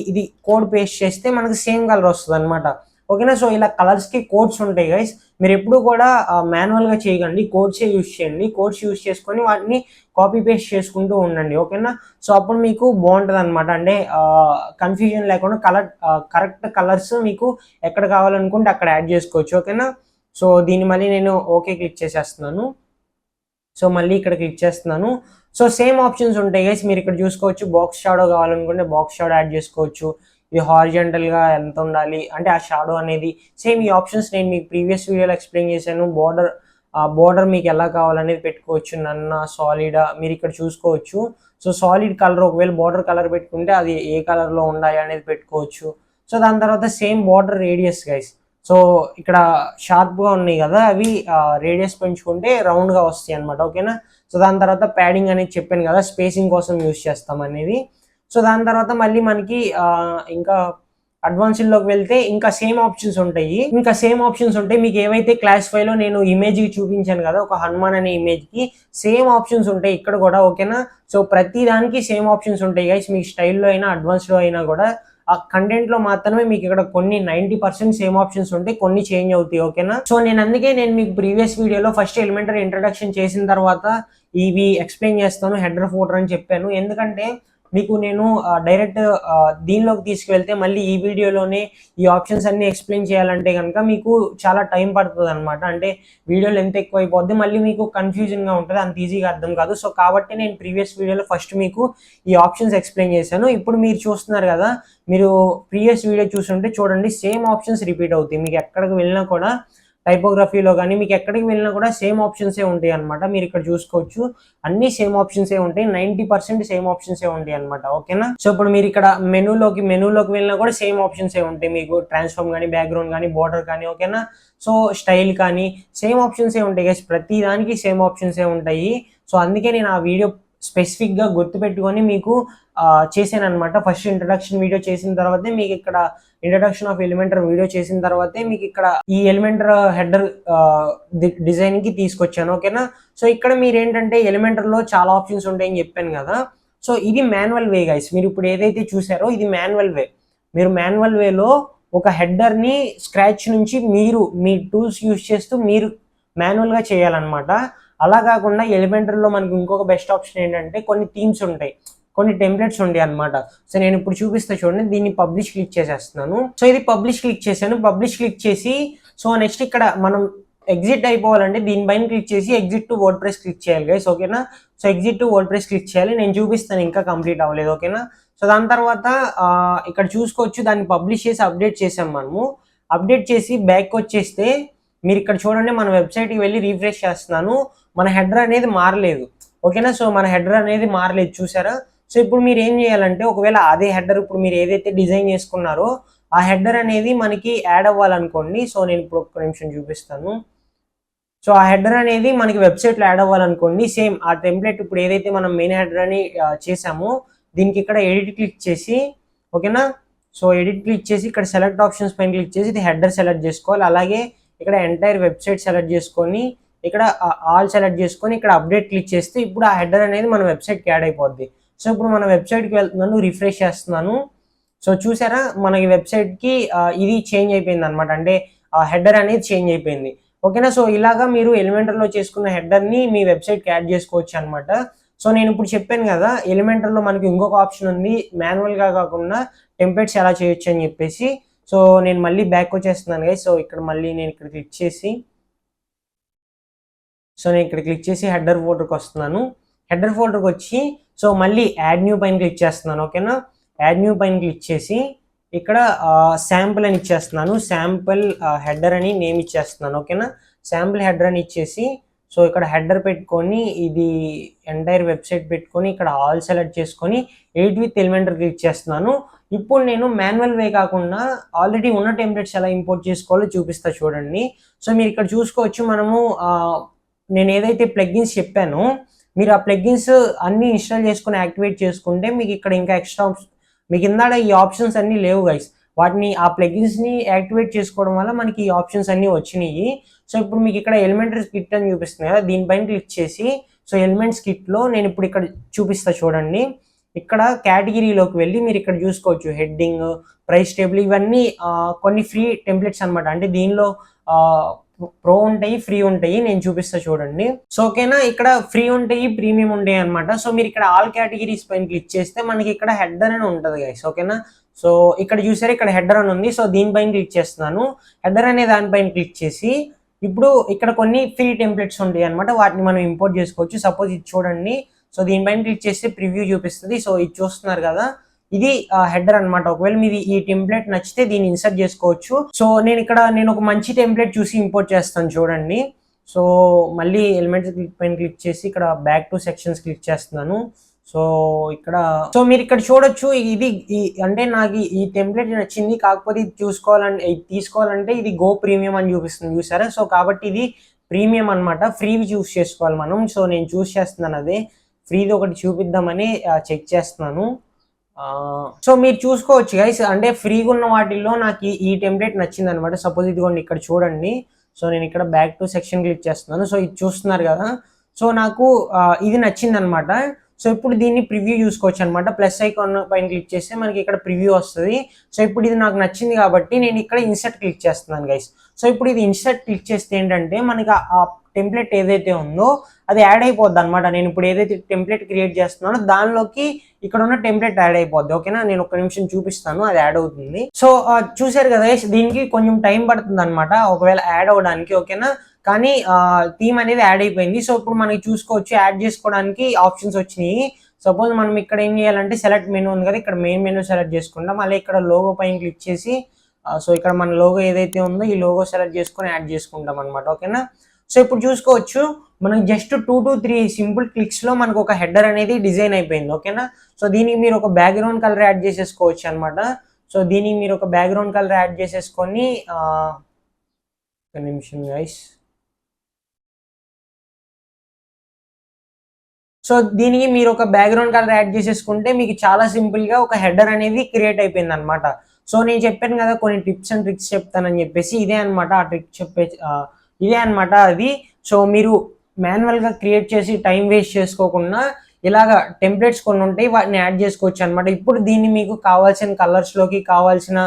ఇది కోడ్ పేస్ట్ చేస్తే మనకి సేమ్ కలర్ వస్తుంది అనమాట. ఓకేనా. సో ఇలా కలర్స్కి కోడ్స్ ఉంటాయి గైస్. మీరు ఎప్పుడు కూడా మాన్యువల్గా చేయకండి, కోడ్సే యూజ్ చేయండి. కోడ్స్ యూజ్ చేసుకొని వాటిని కాపీ పేస్ట్ చేసుకుంటూ ఉండండి. ఓకేనా. సో అప్పుడు మీకు బాగుంటుంది అనమాట. అంటే కన్ఫ్యూజన్ లేకుండా కరెక్ట్ కలర్స్ మీకు ఎక్కడ కావాలనుకుంటే అక్కడ యాడ్ చేసుకోవచ్చు. ఓకేనా. సో దీన్ని మళ్ళీ నేను ఓకే క్లిక్ చేసేస్తున్నాను. సో మళ్ళీ ఇక్కడ క్లిక్ చేస్తున్నాను. సో సేమ్ ఆప్షన్స్ ఉంటాయి గైస్. మీరు ఇక్కడ చూసుకోవచ్చు, బాక్స్ షాడో కావాలనుకుంటే బాక్స్ షాడో యాడ్ చేసుకోవచ్చు. ఇది హారిజాంటల్గా ఎంత ఉండాలి అంటే ఆ షాడో అనేది సేమ్. ఈ ఆప్షన్స్ నేను మీకు ప్రీవియస్ వీడియోలో ఎక్స్ప్లెయిన్ చేశాను. బోర్డర్ మీకు ఎలా కావాలనేది పెట్టుకోవచ్చు, సాలిడా మీరు ఇక్కడ చూసుకోవచ్చు. సో సాలిడ్ కలర్, ఒకవేళ బోర్డర్ కలర్ పెట్టుకుంటే అది ఏ కలర్లో ఉండాలి అనేది పెట్టుకోవచ్చు. సో దాని తర్వాత same border radius guys. So ఇక్కడ షార్ప్గా ఉన్నాయి కదా, అవి రేడియస్ పెంచుకుంటే రౌండ్గా వస్తాయి అనమాట. ఓకేనా. సో దాని తర్వాత ప్యాడింగ్ అనేది చెప్పాను కదా, స్పేసింగ్ కోసం యూస్ చేస్తాం అనేది. సో దాని తర్వాత మళ్ళీ మనకి ఇంకా అడ్వాన్స్డ్లోకి వెళ్తే ఇంకా సేమ్ ఆప్షన్స్ ఉంటాయి. మీకు ఏవైతే క్లాస్ 5లో నేను ఇమేజ్కి చూపించాను కదా, ఒక హనుమాన్ అనే ఇమేజ్కి సేమ్ ఆప్షన్స్ ఉంటాయి ఇక్కడ కూడా, ఓకేనా. సో ప్రతి దానికి సేమ్ ఆప్షన్స్ ఉంటాయి గైస్. మీకు స్టైల్లో అయినా అడ్వాన్స్లో అయినా కూడా ఆ కంటెంట్లో మాత్రమే మీకు ఇక్కడ కొన్ని 90% సేమ్ ఆప్షన్స్ ఉంటాయి, కొన్ని చేంజ్ అవుతాయి, ఓకేనా. సో అందుకే నేను మీకు ప్రీవియస్ వీడియోలో ఫస్ట్ ఎలిమెంటరీ ఇంట్రడక్షన్ చేసిన తర్వాత ఇవి ఎక్స్ప్లెయిన్ చేస్తాను, హెడర్ ఫోటర్ అని చెప్పాను. ఎందుకంటే మీకు నేను డైరెక్ట్ దీనిలోకి తీసుకువెళ్తే మళ్ళీ ఈ వీడియోలోనే ఈ ఆప్షన్స్ అన్ని ఎక్స్ప్లెయిన్ చేయాలంటే కనుక మీకు చాలా టైం పడుతుంది అనమాట. అంటే వీడియోలు ఎంత ఎక్కువ అయిపోద్ది, మళ్ళీ మీకు కన్ఫ్యూజన్గా ఉంటుంది, అంత ఈజీగా అర్థం కాదు. సో కాబట్టి నేను ప్రీవియస్ వీడియోలో ఫస్ట్ మీకు ఈ ఆప్షన్స్ ఎక్స్ప్లెయిన్ చేశాను. ఇప్పుడు మీరు చూస్తున్నారు కదా, మీరు ప్రీవియస్ వీడియో చూస్తుంటే చూడండి, సేమ్ ఆప్షన్స్ రిపీట్ అవుతాయి. మీకు ఎక్కడికి వెళ్ళినా కూడా టైపోగ్రఫీలో కానీ మీకు ఎక్కడికి వెళ్ళినా కూడా సేమ్ ఆప్షన్సే ఉంటాయి అనమాట. మీరు ఇక్కడ చూసుకోవచ్చు, అన్ని సేమ్ ఆప్షన్సే ఉంటాయి, 90% సేమ్ ఆప్షన్సే ఉంటాయి అనమాట, ఓకేనా. సో ఇప్పుడు మీరు ఇక్కడ మెనూలోకి వెళ్ళినా కూడా సేమ్ ఆప్షన్సే ఉంటాయి. మీకు ట్రాన్స్ఫార్మ్ కానీ, బ్యాక్గ్రౌండ్ కానీ, బోర్డర్ కానీ, ఓకేనా. సో స్టైల్ కానీ సేమ్ ఆప్షన్సే ఉంటాయి గైస్, ప్రతి దానికి సేమ్ ఆప్షన్సే ఉంటాయి. సో అందుకే నేను ఆ వీడియో స్పెసిఫిక్గా గుర్తుపెట్టుకొని మీకు చేశాను అనమాట. ఫస్ట్ ఇంట్రడక్షన్ వీడియో చేసిన తర్వాతే మీకు ఇక్కడ ఇంట్రడక్షన్ ఆఫ్ ఎలిమెంటర్ వీడియో చేసిన తర్వాతే మీకు ఇక్కడ ఈ ఎలిమెంటర్ హెడర్ డిజైన్ కి తీసుకొచ్చాను, ఓకేనా. సో ఇక్కడ మీరు ఏంటంటే ఎలిమెంటర్ లో చాలా ఆప్షన్స్ ఉంటాయని చెప్పాను కదా. సో ఇది మాన్యువల్ వే గైస్. మీరు ఇప్పుడు ఏదైతే చూసారో ఇది మాన్యువల్ వే. మీరు మాన్యువల్ వేలో ఒక హెడర్ ని స్క్రాచ్ నుంచి మీరు మీ టూల్స్ యూజ్ చేస్తూ మీరు మాన్యువల్ గా చేయాలన్నమాట. అలా కాకుండా ఎలిమెంటర్లో మనకి ఇంకొక బెస్ట్ ఆప్షన్ ఏంటంటే కొన్ని థీమ్స్ ఉంటాయి, కొన్ని టెంప్లెట్స్ ఉంటాయి అనమాట. సో నేను ఇప్పుడు చూపిస్తా చూడండి, దీన్ని పబ్లిష్ క్లిక్ చేసేస్తున్నాను. సో ఇది పబ్లిష్ క్లిక్ చేశాను. పబ్లిష్ క్లిక్ చేసి సో నెక్స్ట్ ఇక్కడ మనం ఎగ్జిట్ అయిపోవాలంటే దీనిపైన క్లిక్ చేసి exit to word press click చేయాలి గైస్, ఓకేనా. So exit to word press click చేయాలి, నేను చూపిస్తాను, ఇంకా కంప్లీట్ అవ్వలేదు, ఓకేనా. సో దాని తర్వాత ఇక్కడ చూసుకోవచ్చు, దాన్ని పబ్లిష్ చేసి అప్డేట్ చేసాం మనము. అప్డేట్ చేసి బ్యాక్ వచ్చేస్తే మీరు ఇక్కడ చూడండి, మన వెబ్సైట్కి వెళ్ళి రీఫ్రెష్ చేస్తున్నాను, మన హెడర్ అనేది మారలేదు, ఓకేనా. సో మన హెడర్ అనేది మారలేదు, చూసారా. సో ఇప్పుడు మీరు ఏం చేయాలంటే ఒకవేళ అదే హెడర్ ఇప్పుడు మీరు ఏదైతే డిజైన్ చేసుకున్నారో ఆ హెడర్ అనేది మనకి యాడ్ అవ్వాలనుకోండి. సో నేను ఇప్పుడు ఒక్క నిమిషం చూపిస్తాను. సో ఆ హెడర్ అనేది మనకి వెబ్సైట్లో యాడ్ అవ్వాలనుకోండి, సేమ్ ఆ టెంప్లెట్ ఇప్పుడు ఏదైతే మనం మెయిన్ హెడర్ అని చేసామో దీనికి ఇక్కడ ఎడిట్ క్లిక్ చేసి, ఓకేనా. సో ఎడిట్ క్లిక్ చేసి ఇక్కడ సెలెక్ట్ ఆప్షన్స్ పైన క్లిక్ చేసి ఇది హెడర్ సెలెక్ట్ చేసుకోవాలి. అలాగే ఇక్కడ ఎంటైర్ వెబ్సైట్ సెలెక్ట్ చేసుకొని ఇక్కడ ఆల్ సెలెక్ట్ చేసుకొని ఇక్కడ అప్డేట్ క్లిక్ చేస్తే ఇప్పుడు ఆ హెడర్ అనేది మన వెబ్సైట్కి యాడ్ అయిపోద్ది. సో ఇప్పుడు మన వెబ్సైట్కి వెళ్తున్నాను, రిఫ్రెష్ చేస్తున్నాను. సో చూసారా, మనకి వెబ్సైట్కి ఇది చేంజ్ అయిపోయింది అనమాట, అంటే హెడర్ అనేది చేంజ్ అయిపోయింది, ఓకేనా. సో ఇలాగా మీరు ఎలిమెంటర్లో చేసుకున్న హెడర్ని మీ వెబ్సైట్కి యాడ్ చేసుకోవచ్చు అనమాట. సో నేను ఇప్పుడు చెప్పాను కదా, ఎలిమెంటర్లో మనకి ఇంకొక ఆప్షన్ ఉంది, మాన్యువల్గా కాకుండా టెంప్లెట్స్ ఎలా చేయొచ్చు అని చెప్పేసి. సో నేను మళ్ళీ బ్యాక్ వచ్చేస్తున్నాను గైస్. సో ఇక్కడ మళ్ళీ నేను ఇక్కడ క్లిక్ చేసి హెడర్ ఫోల్డర్కి వస్తున్నాను. హెడర్ ఫోల్డర్కి వచ్చి సో మళ్ళీ యాడ్ న్యూ పైన క్లిక్ చేస్తున్నాను, ఓకేనా. యాడ్ న్యూ పైన క్లిక్ చేసి ఇక్కడ శాంపుల్ అని ఇచ్చేస్తున్నాను, శాంపుల్ హెడర్ అని నేమ్ ఇచ్చేస్తున్నాను, ఓకేనా. శాంపుల్ హెడర్ అని ఇచ్చేసి సో ఇక్కడ హెడర్ పెట్టుకొని ఇది ఎంటైర్ వెబ్సైట్ పెట్టుకొని ఇక్కడ ఆల్ సెలెక్ట్ చేసుకొని ఎడిట్ విత్ ఎలిమెంటర్ క్లిక్ చేస్తున్నాను. ఇప్పుడు నేను మాన్యువల్ వే కాకుండా ఆల్రెడీ ఉన్న టెంప్లెట్స్ ఎలా ఇంపోర్ట్ చేసుకోవాలో చూపిస్తా చూడండి. సో మీరు ఇక్కడ చూసుకోవచ్చు, మనము నేను ఏదైతే ప్లగ్గిన్స్ చెప్పానో మీరు ఆ ప్లగ్గిన్స్ అన్ని ఇన్స్టాల్ చేసుకుని యాక్టివేట్ చేసుకుంటే మీకు ఇక్కడ ఇంకా ఎక్స్ట్రా మీకు ఇందాక ఈ ఆప్షన్స్ అన్నీ లేవు గైస్. వాటిని ఆ ప్లగ్గిన్స్ని యాక్టివేట్ చేసుకోవడం వల్ల మనకి ఈ ఆప్షన్స్ అన్నీ వచ్చినాయి. సో ఇప్పుడు మీకు ఇక్కడ ఎలిమెంటరీ స్కిట్ అని చూపిస్తుంది కదా, దీనిపైన క్లిక్ చేసి సో ఎలిమెంట్స్ కిట్లో నేను ఇప్పుడు ఇక్కడ చూపిస్తా చూడండి. ఇక్కడ కేటగిరీలోకి వెళ్ళి మీరు ఇక్కడ చూసుకోవచ్చు హెడ్డింగ్, ప్రైస్ టేబుల్, ఇవన్నీ కొన్ని ఫ్రీ టెంప్లెట్స్ అనమాట. అంటే దీనిలో ప్రో ఉంటాయి, ఫ్రీ ఉంటాయి, నేను చూపిస్తా చూడండి. సో ఓకేనా, ఇక్కడ ఫ్రీ ఉంటాయి, ప్రీమియం ఉంటాయి అనమాట. సో మీరు ఇక్కడ ఆల్ కేటగిరీస్ పైన క్లిక్ చేస్తే మనకి ఇక్కడ హెడర్ అని ఉంటుంది గైస్, ఓకేనా. సో ఇక్కడ చూసారు, ఇక్కడ హెడర్ అని ఉంది. సో దీనిపైన క్లిక్ చేస్తున్నాను, హెడర్ అనే దానిపైన క్లిక్ చేసి ఇప్పుడు ఇక్కడ కొన్ని ఫ్రీ టెంప్లెట్స్ ఉంటాయి అనమాట, వాటిని మనం ఇంపోర్ట్ చేసుకోవచ్చు. సపోజ్ ఇది చూడండి, సో దీనిపైన క్లిక్ చేస్తే ప్రివ్యూ చూపిస్తుంది. సో ఇది చూస్తున్నారు కదా, ఇది హెడర్ అనమాట. ఒకవేళ మీరు ఈ టెంప్లెట్ నచ్చితే దీన్ని ఇన్సర్ట్ చేసుకోవచ్చు. సో నేను ఒక మంచి టెంప్లెట్ చూసి ఇంపోర్ట్ చేస్తాను చూడండి. సో మళ్ళీ ఎలిమెంట్స్ పైన క్లిక్ చేసి ఇక్కడ బ్యాక్ టు సెక్షన్స్ క్లిక్ చేస్తున్నాను. సో మీరు ఇక్కడ చూడొచ్చు, ఇది అంటే నాకు ఈ టెంప్లెట్ నచ్చింది, కాకపోతే ఇది తీసుకోవాలంటే ఇది గో ప్రీమియం అని చూపిస్తుంది చూసారా. సో కాబట్టి ఇది ప్రీమియం అనమాట, ఫ్రీవి చూస్ చేసుకోవాలి మనం. సో నేను చూస్ చేస్తున్నాను అదే, ఫ్రీది ఒకటి చూపిద్దామని చెక్ చేస్తున్నాను. సో మీరు చూసుకోవచ్చు గైస్, అంటే ఫ్రీగా ఉన్న వాటిల్లో నాకు ఈ టెంప్లెట్ నచ్చింది అనమాట. సపోజ్ ఇదిగోండి ఇక్కడ చూడండి. సో నేను ఇక్కడ బ్యాక్ టు సెక్షన్ క్లిక్ చేస్తున్నాను. సో ఇది చూస్తున్నారు కదా, సో నాకు ఇది నచ్చింది అనమాట. సో ఇప్పుడు దీన్ని ప్రివ్యూ చూసుకోవచ్చు అనమాట. ప్లస్ ఐకాన్ పైన క్లిక్ చేస్తే మనకి ఇక్కడ ప్రివ్యూ వస్తుంది. సో ఇప్పుడు ఇది నాకు నచ్చింది కాబట్టి నేను ఇక్కడ ఇన్సర్ట్ క్లిక్ చేస్తున్నాను గైస్. సో ఇప్పుడు ఇది ఇన్సర్ట్ క్లిక్ చేస్తే ఏంటంటే మనకి ఆ టెంప్లెట్ ఏదైతే ఉందో అది యాడ్ అయిపోద్ది అనమాట. నేను ఇప్పుడు ఏదైతే టెంప్లెట్ క్రియేట్ చేస్తున్నానో దానిలోకి ఇక్కడ ఉన్న టెంప్లెట్ యాడ్ అయిపోద్ది. ఓకేనా, నేను ఒక నిమిషం చూపిస్తాను, అది యాడ్ అవుతుంది. సో చూసారు కదా, దీనికి కొంచెం టైం పడుతుంది అనమాట ఒకవేళ యాడ్ అవ్వడానికి. ఓకేనా, కానీ థీమ్ అనేది యాడ్ అయిపోయింది. సో ఇప్పుడు మనకి చూసుకోవచ్చు యాడ్ చేసుకోవడానికి ఆప్షన్స్ వచ్చినాయి. సపోజ్ మనం ఇక్కడ ఏం చేయాలంటే సెలెక్ట్ మెనూ ఉంది కదా, ఇక్కడ మెయిన్ మెనూ సెలెక్ట్ చేసుకుంటాం. మళ్ళీ ఇక్కడ లోగో పైన క్లిక్ చేసి సో ఇక్కడ మన లోగో ఏదైతే ఉందో ఈ లోగో సెలెక్ట్ చేసుకొని యాడ్ చేసుకుంటాం అనమాట. ఓకేనా, సో ఇప్పుడు చూసుకోవచ్చు మనకి జస్ట్ 2 to 3 సింపుల్ క్లిక్స్ లో మనకు ఒక హెడర్ అనేది డిజైన్ అయిపోయింది. ఓకేనా, సో దీనికి మీరు ఒక బ్యాక్గ్రౌండ్ కలర్ యాడ్ చేసేసుకోవచ్చు అనమాట. సో దీనికి మీరు ఒక బ్యాక్గ్రౌండ్ కలర్ యాడ్ చేసేసుకొని ఒక నిమిషం గైస్. సో దీనికి మీరు ఒక బ్యాక్గ్రౌండ్ కలర్ యాడ్ చేసేసుకుంటే మీకు చాలా సింపుల్ గా ఒక హెడర్ అనేది క్రియేట్ అయిపోయింది అనమాట. సో నేను చెప్పాను కదా కొన్ని టిప్స్ అండ్ ట్రిక్స్ చెప్తానని చెప్పేసి, ఇదే అనమాట ఆ ట్రిక్ ఇదే అనమాట అది. సో మీరు మాన్యువల్ గా క్రియేట్ చేసి టైం వేస్ట్ చేసుకోకుండా ఇలాగా టెంప్లెట్స్ కొన్ని ఉంటాయి, వాటిని యాడ్ చేసుకోవచ్చు అనమాట. ఇప్పుడు దీన్ని మీకు కావాల్సిన కలర్స్ లోకి కావాల్సిన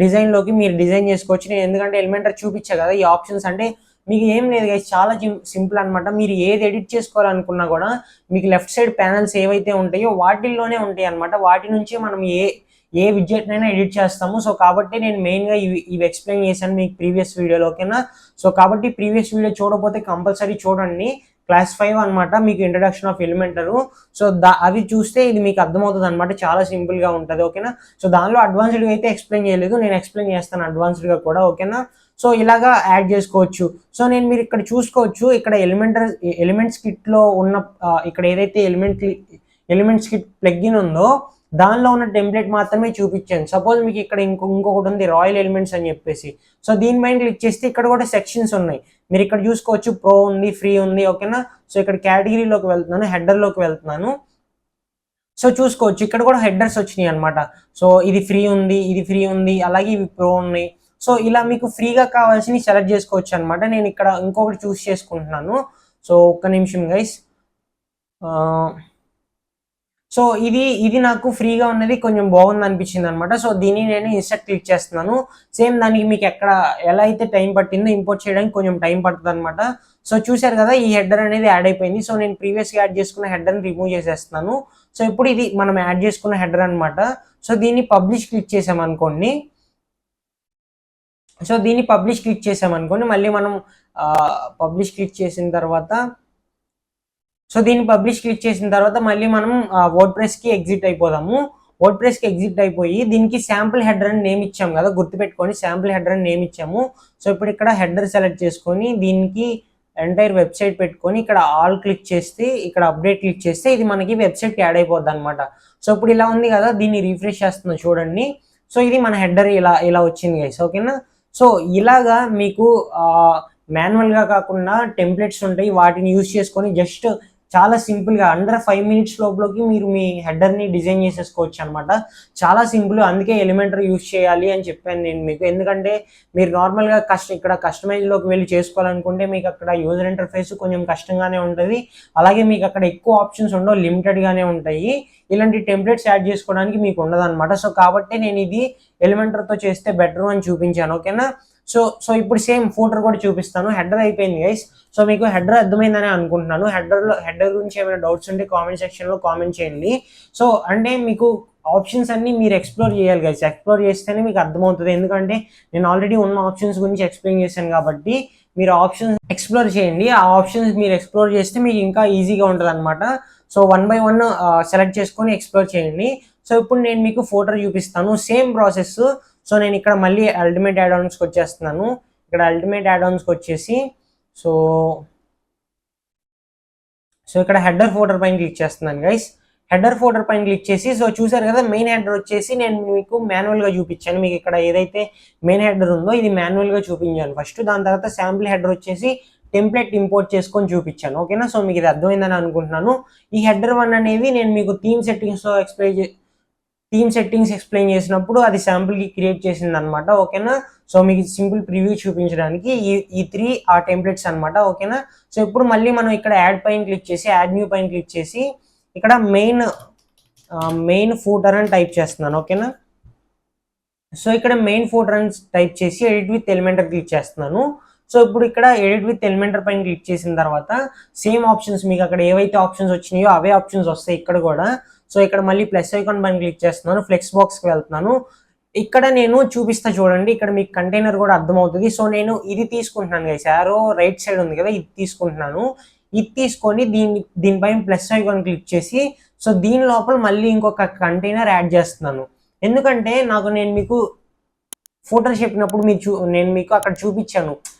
డిజైన్ లోకి మీరు డిజైన్ చేసుకోవచ్చు. నేను ఎందుకంటే ఎలిమెంటర్ చూపించా కదా ఈ ఆప్షన్స్, అంటే మీకు ఏం లేదు గైస్, చాలా సింపుల్ అనమాట. మీరు ఏది ఎడిట్ చేసుకోవాలనుకున్నా కూడా మీకు లెఫ్ట్ సైడ్ ప్యానల్స్ ఏవైతే ఉంటాయో వాటిల్లోనే ఉంటాయి అనమాట. వాటి నుంచి మనం ఏ విడ్జెట్ నైనా ఎడిట్ చేస్తాము. సో కాబట్టి నేను మెయిన్గా ఇవి ఎక్స్ప్లెయిన్ చేశాను మీకు ప్రీవియస్ వీడియోలో. ఓకేనా, సో కాబట్టి ప్రీవియస్ వీడియో చూడకపోతే కంపల్సరీ చూడండి. క్లాస్ 5 అనమాట, మీకు ఇంట్రడక్షన్ ఆఫ్ ఎలిమెంటరు. సో అవి చూస్తే ఇది మీకు అర్థమవుతుంది అనమాట, చాలా సింపుల్గా ఉంటుంది. ఓకేనా, సో దానిలో అడ్వాన్స్డ్గా అయితే ఎక్స్ప్లెయిన్ చేయలేదు, నేను ఎక్స్ప్లెయిన్ చేస్తాను అడ్వాన్స్డ్గా కూడా. ఓకేనా, సో ఇలాగా యాడ్ చేసుకోవచ్చు. సో మీరు ఇక్కడ చూసుకోవచ్చు, ఇక్కడ ఎలిమెంట్స్ కిట్ లో ఉన్న ఇక్కడ ఏదైతే ఎలిమెంట్స్ కిట్ ప్లగ్ఇన్ ఉందో దానిలో ఉన్న టెంప్లెట్ మాత్రమే చూపించాను. సపోజ్ మీకు ఇక్కడ ఇంకొకటి ఉంది రాయల్ ఎలిమెంట్స్ అని చెప్పేసి. సో దీనిపైన క్లిక్ చేస్తే ఇక్కడ కూడా సెక్షన్స్ ఉన్నాయి, మీరు ఇక్కడ చూసుకోవచ్చు. ప్రో ఉంది, ఫ్రీ ఉంది. ఓకేనా, సో ఇక్కడ కేటగిరీలోకి వెళ్తున్నాను, హెడర్లోకి వెళ్తున్నాను. సో చూసుకోవచ్చు ఇక్కడ కూడా హెడర్స్ వచ్చినాయి అనమాట. సో ఇది ఫ్రీ ఉంది, ఇది ఫ్రీ ఉంది, అలాగే ఇవి ప్రో ఉన్నాయి. సో ఇలా మీకు ఫ్రీగా కావాల్సినవి సెలెక్ట్ చేసుకోవచ్చు అనమాట. నేను ఇక్కడ ఇంకొకటి చూస్ చేసుకుంటున్నాను. సో ఒక్క నిమిషం గైస్. సో ఇది నాకు ఫ్రీగా ఉన్నది కొంచెం బాగుంది అనిపించింది అనమాట. సో దీన్ని నేను ఇన్సర్ట్ క్లిక్ చేస్తున్నాను. సేమ్ దానికి మీకు ఎలా అయితే టైం పట్టిందో ఇంపోర్ట్ చేయడానికి కొంచెం టైం పడుతుంది అనమాట. సో చూశారు కదా, ఈ హెడర్ అనేది యాడ్ అయిపోయింది. సో నేను ప్రీవియస్గా యాడ్ చేసుకున్న హెడర్ని రిమూవ్ చేసేస్తున్నాను. సో ఇప్పుడు ఇది మనం యాడ్ చేసుకున్న హెడర్ అనమాట. సో దీన్ని పబ్లిష్ క్లిక్ చేసామనుకోండి. సో దీన్ని పబ్లిష్ క్లిక్ చేసామనుకోండి, మళ్ళీ మనం పబ్లిష్ క్లిక్ చేసిన తర్వాత మళ్ళీ మనం వర్డ్ ప్రెస్కి ఎగ్జిట్ అయిపోదాము. వర్డ్ ప్రెస్కి ఎగ్జిట్ అయిపోయి దీనికి శాంపుల్ హెడర్ అని నేమ్ ఇచ్చాము కదా, గుర్తుపెట్టుకొని శాంపుల్ హెడర్ అని నేమ్ ఇచ్చాము. సో ఇప్పుడు ఇక్కడ హెడర్ సెలెక్ట్ చేసుకొని దీనికి ఎంటైర్ వెబ్సైట్ పెట్టుకొని ఇక్కడ ఆల్ క్లిక్ చేస్తే, ఇక్కడ అప్డేట్ క్లిక్ చేస్తే ఇది మనకి వెబ్సైట్కి యాడ్ అయిపోద్ది అనమాట. సో ఇప్పుడు ఇలా ఉంది కదా, దీన్ని రిఫ్రెష్ చేస్తున్నా చూడండి. సో ఇది మన హెడర్ ఇలా వచ్చింది గైస్. ఓకేనా, సో ఇలాగా మీకు మాన్యువల్గా కాకుండా టెంప్లెట్స్ ఉంటాయి, వాటిని యూజ్ చేసుకొని జస్ట్ చాలా సింపుల్గా అండర్ 5 minutes లోపలికి మీరు మీ హెడర్ని డిజైన్ చేసేసుకోవచ్చు అనమాట. చాలా సింపుల్, అందుకే ఎలిమెంటర్ యూజ్ చేయాలి అని చెప్పాను నేను మీకు. ఎందుకంటే మీరు నార్మల్గా ఇక్కడ కస్టమైజ్లోకి వెళ్ళి చేసుకోవాలనుకుంటే మీకు అక్కడ యూజర్ ఇంటర్ఫేస్ కొంచెం కష్టంగానే ఉంటుంది, అలాగే మీకు అక్కడ ఎక్కువ ఆప్షన్స్ ఉండవు, లిమిటెడ్గానే ఉంటాయి. ఇలాంటి టెంప్లెట్స్ యాడ్ చేసుకోవడానికి మీకు ఉండదు అనమాట. సో కాబట్టి నేను ఇది ఎలిమెంటర్తో చేస్తే బెటర్ అని చూపించాను. ఓకేనా, సో ఇప్పుడు సేమ్ ఫోటో కూడా చూపిస్తాను. హెడర్ అయిపోయింది గైస్. సో మీకు హెడర్ అర్థమైందని అనుకుంటున్నాను. హెడర్ గురించి ఏమైనా డౌట్స్ ఉంటే కామెంట్ సెక్షన్లో కామెంట్ చేయండి. సో అంటే మీకు ఆప్షన్స్ అన్ని మీరు ఎక్స్ప్లోర్ చేయాలి గైస్, ఎక్స్ప్లోర్ చేస్తేనే మీకు అర్థమవుతుంది. ఎందుకంటే నేను ఆల్రెడీ ఉన్న ఆప్షన్స్ గురించి ఎక్స్ప్లెయిన్ చేశాను కాబట్టి మీరు ఆప్షన్స్ ఎక్స్ప్లోర్ చేయండి. ఆ ఆప్షన్స్ మీరు ఎక్స్ప్లోర్ చేస్తే మీకు ఇంకా ఈజీగా ఉంటుంది అనమాట. సో 1 by 1 సెలెక్ట్ చేసుకొని ఎక్స్ప్లోర్ చేయండి. సో ఇప్పుడు నేను మీకు ఫోటో చూపిస్తాను, సేమ్ ప్రాసెస్. సో నేను ఇక్కడ మళ్ళీ అల్టిమేట్ యాడ్ ఆన్స్కి వచ్చేస్తున్నాను. ఇక్కడ అల్టిమేట్ యాడ్ ఆన్స్కి వచ్చేసి సో ఇక్కడ హెడర్ ఫోల్డర్ పైన క్లిక్ చేస్తున్నాను గైస్. హెడర్ ఫోల్డర్ పైన క్లిక్ చేసి సో చూసారు కదా, మెయిన్ హెడర్ వచ్చేసి నేను మీకు మాన్యువల్గా చూపించాను. మీకు ఇక్కడ ఏదైతే మెయిన్ హెడర్ ఉందో ఇది మాన్యువల్గా చూపించాను ఫస్ట్. దాని తర్వాత శాంపుల్ హెడర్ వచ్చేసి టెంప్లెట్ ఇంపోర్ట్ చేసుకొని చూపించాను. ఓకేనా, సో మీకు ఇది అర్థమైందని అనుకుంటున్నాను. ఈ హెడర్ 1 అనేవి నేను మీకు థీమ్ సెట్టింగ్స్ ఎక్స్ప్లెయిన్ చేసినప్పుడు అది శాంపుల్కి క్రియేట్ చేసింది అనమాట. ఓకేనా, సో మీకు సింపుల్ ప్రివ్యూ చూపించడానికి ఈ 3 ఆ టెంప్లెట్స్ అనమాట. ఓకేనా, సో ఇప్పుడు మళ్ళీ మనం ఇక్కడ యాడ్ పైన క్లిక్ చేసి యాడ్ న్యూ పైన క్లిక్ చేసి ఇక్కడ మెయిన్ ఫూటర్ అని టైప్ చేస్తున్నాను. ఓకేనా, సో ఇక్కడ మెయిన్ ఫోల్డర్ అని టైప్ చేసి ఎడిట్ విత్ ఎలిమెంటర్ క్లిక్ చేస్తున్నాను. సో ఇప్పుడు ఇక్కడ ఎడిట్ విత్ ఎలిమెంటర్ పైన క్లిక్ చేసిన తర్వాత సేమ్ ఆప్షన్స్ మీకు అక్కడ ఏవైతే ఆప్షన్స్ వచ్చినాయో అవే ఆప్షన్స్ వస్తాయి ఇక్కడ కూడా. సో ఇక్కడ మళ్ళీ ప్లస్ ఐకాన్ పైన క్లిక్ చేస్తున్నాను, ఫ్లెక్స్ బాక్స్కి వెళ్తున్నాను. ఇక్కడ నేను చూపిస్తా చూడండి, ఇక్కడ మీకు కంటైనర్ కూడా అర్థమవుతుంది. సో నేను ఇది తీసుకుంటున్నాను గైస్, యారో రైట్ సైడ్ ఉంది కదా, ఇది తీసుకుంటున్నాను. ఇది తీసుకొని దీనిపైన ప్లస్ ఐకాన్ క్లిక్ చేసి సో దీని లోపల మళ్ళీ ఇంకొక కంటైనర్ యాడ్ చేస్తున్నాను. ఎందుకంటే నేను మీకు ఫోటో చెప్పినప్పుడు నేను మీకు అక్కడ చూపించాను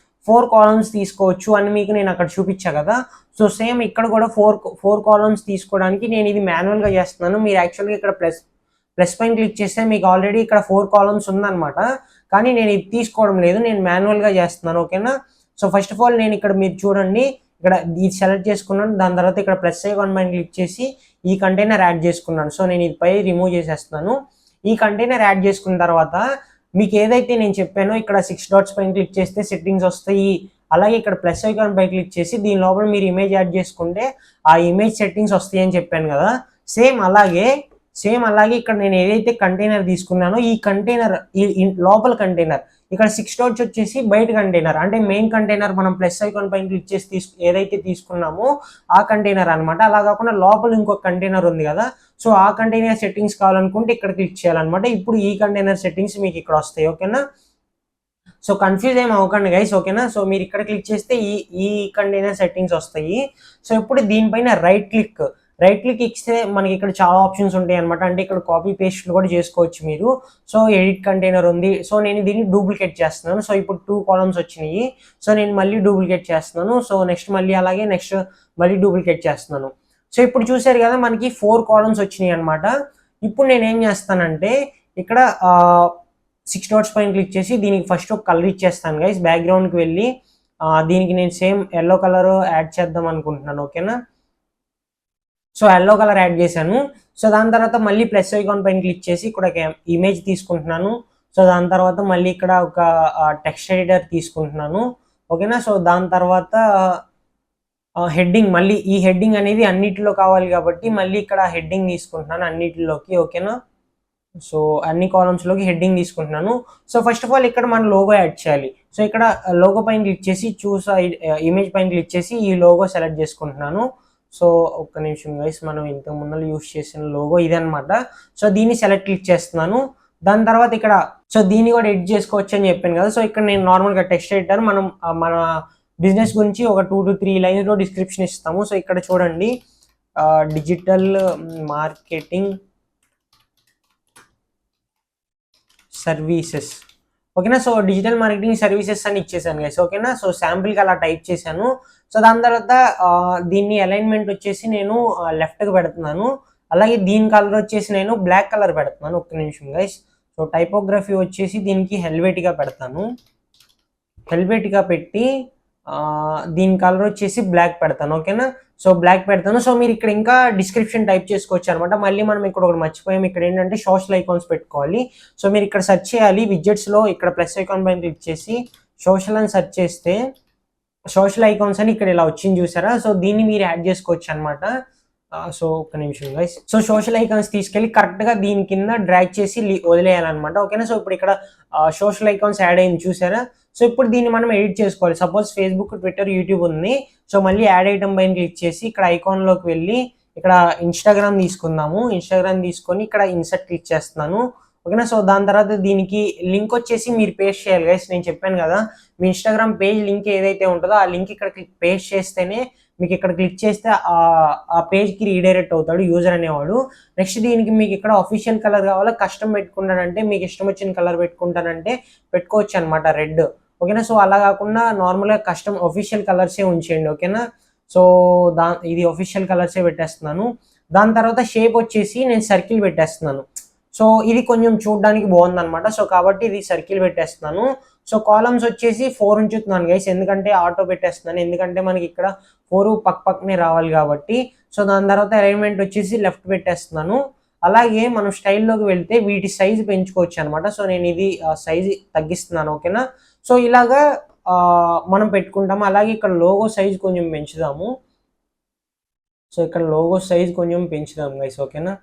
4 కాలమ్స్ తీసుకోవచ్చు అని మీకు నేను అక్కడ చూపించా కదా. సో సేమ్ ఇక్కడ కూడా 4 కాలమ్స్ తీసుకోవడానికి నేను ఇది మాన్యువల్గా చేస్తున్నాను. మీరు యాక్చువల్గా ఇక్కడ ప్లస్ పైన క్లిక్ చేస్తే మీకు ఆల్రెడీ ఇక్కడ 4 కాలమ్స్ ఉందన్నమాట. కానీ నేను ఇది తీసుకోవడం లేదు, నేను మాన్యువల్గా చేస్తున్నాను. ఓకేనా, సో ఫస్ట్ ఆఫ్ ఆల్ నేను ఇక్కడ మీరు చూడండి, ఇక్కడ ఇది సెలెక్ట్ చేసుకున్నాను. దాని తర్వాత ఇక్కడ ప్లస్ ఐకాన్ పైన క్లిక్ చేసి ఈ కంటైనర్ యాడ్ చేసుకున్నాను. సో నేను ఇది పై రిమూవ్ చేసేస్తున్నాను. ఈ కంటైనర్ యాడ్ చేసుకున్న తర్వాత మీకు ఏదైతే నేను చెప్పానో ఇక్కడ 6 డాట్స్ పైన క్లిక్ చేస్తే సెట్టింగ్స్ వస్తాయి. అలాగే ఇక్కడ ప్లస్ ఐకాన్ పై క్లిక్ చేసి దీని లోపల మీరు ఇమేజ్ యాడ్ చేసుకుంటే ఆ ఇమేజ్ సెట్టింగ్స్ వస్తాయి అని చెప్పాను కదా. సేమ్ అలాగే ఇక్కడ నేను ఏదైతే కంటైనర్ తీసుకున్నానో ఈ కంటైనర్ లోపల కంటైనర్ ఇక్కడ 6 డాట్స్ వచ్చేసి బయట కంటైనర్, అంటే మెయిన్ కంటైనర్ మనం ప్లస్ ఐకాన్ పైన క్లిక్ చేసి ఏదైతే తీసుకున్నామో ఆ కంటైనర్ అనమాట. అలా కాకుండా లోపల ఇంకొక కంటైనర్ ఉంది కదా, సో ఆ కంటైనర్ సెట్టింగ్స్ కావాలనుకుంటే ఇక్కడ క్లిక్ చేయాలన్నమాట. ఇప్పుడు ఈ కంటైనర్ సెట్టింగ్స్ మీకు ఇక్కడ వస్తాయి. ఓకేనా, సో కన్ఫ్యూజ్ ఏం అవ్వకండి గైస్. ఓకేనా, సో మీరు ఇక్కడ క్లిక్ చేస్తే ఈ కంటైనర్ సెట్టింగ్స్ వస్తాయి. సో ఇప్పుడు దీనిపైన రైట్ క్లిక్ ఇస్తే మనకి ఇక్కడ చాలా ఆప్షన్స్ ఉంటాయి అనమాట. అంటే ఇక్కడ కాపీ పేస్ట్ కూడా చేసుకోవచ్చు మీరు. సో ఎడిట్ కంటైనర్ ఉంది, సో నేను దీన్ని డూప్లికేట్ చేస్తున్నాను. సో ఇప్పుడు 2 కాలమ్స్ వచ్చినాయి, సో నేను మళ్ళీ డూప్లికేట్ చేస్తున్నాను. సో నెక్స్ట్ మళ్ళీ డూప్లికేట్ చేస్తున్నాను. సో ఇప్పుడు చూసారు కదా మనకి 4 కాలమ్స్ వచ్చినాయి అనమాట. ఇప్పుడు నేను ఏం చేస్తానంటే ఇక్కడ 6 డాట్స్ పైన క్లిక్ చేసి దీనికి ఫస్ట్ ఒక కలర్ ఇచ్చేస్తాను గైస్. బ్యాక్గ్రౌండ్కి వెళ్ళి దీనికి నేను సేమ్ ఎల్లో కలర్ యాడ్ చేద్దాం అనుకుంటున్నాను. ఓకేనా, సో ఎల్లో కలర్ యాడ్ చేశాను. సో దాని తర్వాత మళ్ళీ ప్లస్ ఐకాన్ పైన క్లిక్ చేసి ఇక్కడ ఒక ఇమేజ్ తీసుకుంటున్నాను. సో దాని తర్వాత మళ్ళీ ఇక్కడ ఒక టెక్స్ట్ ఎడిటర్ తీసుకుంటున్నాను. ఓకేనా, సో దాని తర్వాత హెడ్డింగ్, మళ్ళీ ఈ హెడ్డింగ్ అనేది అన్నిటిలో కావాలి కాబట్టి మళ్ళీ ఇక్కడ హెడ్డింగ్ తీసుకుంటున్నాను అన్నిటిలోకి. ఓకేనా, సో అన్ని కాలమ్స్లోకి హెడ్డింగ్ తీసుకుంటున్నాను. సో ఫస్ట్ ఆఫ్ ఆల్ ఇక్కడ మనం లోగో యాడ్ చేయాలి. సో ఇక్కడ లోగో పైన క్లిక్ చేసి ఇమేజ్ పైన క్లిక్ చేసి ఈ లోగో సెలెక్ట్ చేసుకుంటున్నాను. సో ఒక్క నిమిషం గైస్, మనం ఇంతకు ముందు యూస్ చేసిన లోగో ఇదనమాట. సో దీన్ని క్లిక్ చేస్తున్నాను. దాని తర్వాత ఇక్కడ సో దీన్ని కూడా ఎడిట్ చేసుకోవచ్చు అని చెప్పాను కదా. సో ఇక్కడ నేను నార్మల్గా టెక్స్ట్ ఎడిటర్ మన బిజినెస్ గురించి ఒక 2 to 3 లైన్స్లో డిస్క్రిప్షన్ ఇస్తాము. సో ఇక్కడ చూడండి, డిజిటల్ మార్కెటింగ్ సర్వీసెస్. ఓకేనా, సో డిజిటల్ మార్కెటింగ్ సర్వీసెస్ అని ఇచ్చేసాను గైస్. ఓకేనా, సో శాంపుల్కి అలా టైప్ చేశాను. సో దాని తర్వాత దీన్ని అలైన్మెంట్ వచ్చేసి నేను లెఫ్ట్కి పెడుతున్నాను. అలాగే దీని కలర్ వచ్చేసి నేను బ్లాక్ కలర్ పెడుతున్నాను. ఒక్క నిమిషం గైస్. సో టైపోగ్రఫీ వచ్చేసి దీనికి హెల్వెట్గా పెడతాను. హెల్వెట్గా పెట్టి దీని కలర్ వచ్చేసి బ్లాక్ పెడతాను. ఓకేనా, సో బ్లాక్ పెడతాను. సో మీరు ఇక్కడ ఇంకా డిస్క్రిప్షన్ టైప్ చేసుకోవచ్చు అనమాట. మళ్ళీ మనం ఇక్కడ ఒకటి మర్చిపోయాం, ఇక్కడ ఏంటంటే సోషల్ ఐకాన్స్ పెట్టుకోవాలి. సో మీరు ఇక్కడ సెర్చ్ చేయాలి విడ్జెట్స్లో, ఇక్కడ ప్లస్ ఐకాన్ పైన క్లిక్ చేసి సోషల్ అని సెర్చ్ చేస్తే సోషల్ ఐకాన్స్ అని ఇక్కడ ఇలా వచ్చింది చూసారా. సో దీన్ని మీరు యాడ్ చేసుకోవచ్చు అనమాట. సో ఒక్క నిమిషం గైస్. సో సోషల్ ఐకాన్స్ తీసుకెళ్ళి కరెక్ట్గా దీని కింద డ్రాగ్ చేసి వదిలేయాలన్నమాట. ఓకేనా, సో ఇప్పుడు ఇక్కడ సోషల్ ఐకాన్స్ యాడ్ అయింది చూసారా. సో ఇప్పుడు దీన్ని మనం ఎడిట్ చేసుకోవాలి. సపోజ్ ఫేస్బుక్, ట్విట్టర్, యూట్యూబ్ ఉంది. సో మళ్ళీ యాడ్ ఐటమ్ పైన క్లిక్ చేసి ఇక్కడ ఐకాన్లోకి వెళ్ళి ఇక్కడ ఇన్స్టాగ్రామ్ తీసుకుందాము. ఇన్స్టాగ్రామ్ తీసుకొని ఇక్కడ ఇన్సర్ట్ క్లిక్ చేస్తున్నాను. ఓకేనా, సో దాని తర్వాత దీనికి లింక్ వచ్చేసి మీరు పేస్ట్ చేయాలి గైస్. నేను చెప్పాను కదా, మీ ఇన్స్టాగ్రామ్ పేజ్ లింక్ ఏదైతే ఉంటుందో ఆ లింక్ ఇక్కడ పేస్ట్ చేస్తేనే మీకు ఇక్కడ క్లిక్ చేస్తే ఆ పేజ్కి రీడైరెక్ట్ అవుతాడు యూజర్ అనేవాడు. నెక్స్ట్ దీనికి మీకు ఇక్కడ అఫీషియల్ కలర్ కావాలా, కస్టమ్ పెట్టుకుంటానంటే మీకు ఇష్టం వచ్చిన కలర్ పెట్టుకుంటానంటే పెట్టుకోవచ్చు అనమాట, రెడ్. ఓకేనా, సో అలా కాకుండా నార్మల్గా కస్టమ్ అఫీషియల్ కలర్సే ఉంచేయండి. ఓకేనా, సో ఇది అఫీషియల్ కలర్సే పెట్టేస్తున్నాను. దాని తర్వాత షేప్ వచ్చేసి నేను సర్కిల్ పెట్టేస్తున్నాను. సో ఇది కొంచెం చూడడానికి బాగుందన్నమాట. సో కాబట్టి ఇది సర్కిల్ పెట్టేస్తున్నాను. సో కాలమ్స్ వచ్చేసి 4 ఉంచుతున్నాను గైస్, ఎందుకంటే ఆటో పెట్టేస్తున్నాను, ఎందుకంటే మనకి ఇక్కడ 4 పక్కనే రావాలి కాబట్టి. సో దాని తర్వాత అలైన్మెంట్ వచ్చేసి లెఫ్ట్ పెట్టేస్తున్నాను. అలాగే మనం స్టైల్లోకి వెళ్తే వీటి సైజు పెంచుకోవచ్చు అనమాట. సో నేను ఇది సైజు తగ్గిస్తున్నాను, ఓకేనా. సో ఇలాగా మనం పెట్టుకుంటాము. అలాగే ఇక్కడ లోగో సైజ్ కొంచెం పెంచుదాము. సో ఇక్కడ లోగో సైజ్ కొంచెం పెంచుదాం గైస్, ఓకేనా.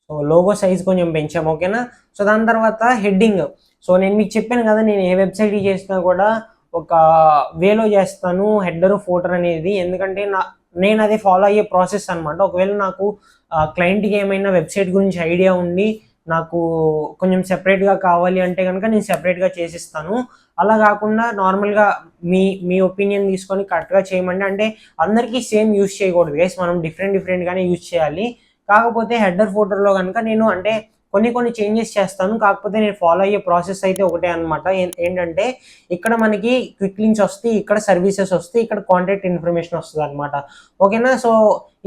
సో లోగో సైజ్ కొంచెం పెంచాము, ఓకేనా. సో దాని తర్వాత హెడ్డింగ్. సో నేను మీకు చెప్పాను కదా, నేను ఏ వెబ్సైట్ చేసినా కూడా ఒక వేలో చేస్తాను హెడర్ ఫోటర్ అనేది, ఎందుకంటే నేను అది ఫాలో అయ్యే ప్రాసెస్ అనమాట. ఒకవేళ నాకు క్లయింట్కి ఏమైనా వెబ్సైట్ గురించి ఐడియా ఉండి నాకు కొంచెం సెపరేట్గా కావాలి అంటే కనుక నేను సెపరేట్గా చేసిస్తాను. అలా కాకుండా నార్మల్గా మీ ఒపీనియన్ తీసుకొని కరెక్ట్గా చేయమండి. అంటే అందరికీ సేమ్ యూజ్ చేయకూడదు గైస్, మనం డిఫరెంట్గానే యూజ్ చేయాలి. కాకపోతే హెడర్ ఫోటోలో కనుక నేను అంటే కొన్ని చేంజెస్ చేస్తాను, కాకపోతే నేను ఫాలో అయ్యే ప్రాసెస్ అయితే ఒకటే అనమాట. ఏంటంటే ఇక్కడ మనకి క్విక్ లింక్స్ వస్తాయి, ఇక్కడ సర్వీసెస్ వస్తాయి, ఇక్కడ కాంటాక్ట్ ఇన్ఫర్మేషన్ వస్తుంది అనమాట, ఓకేనా. సో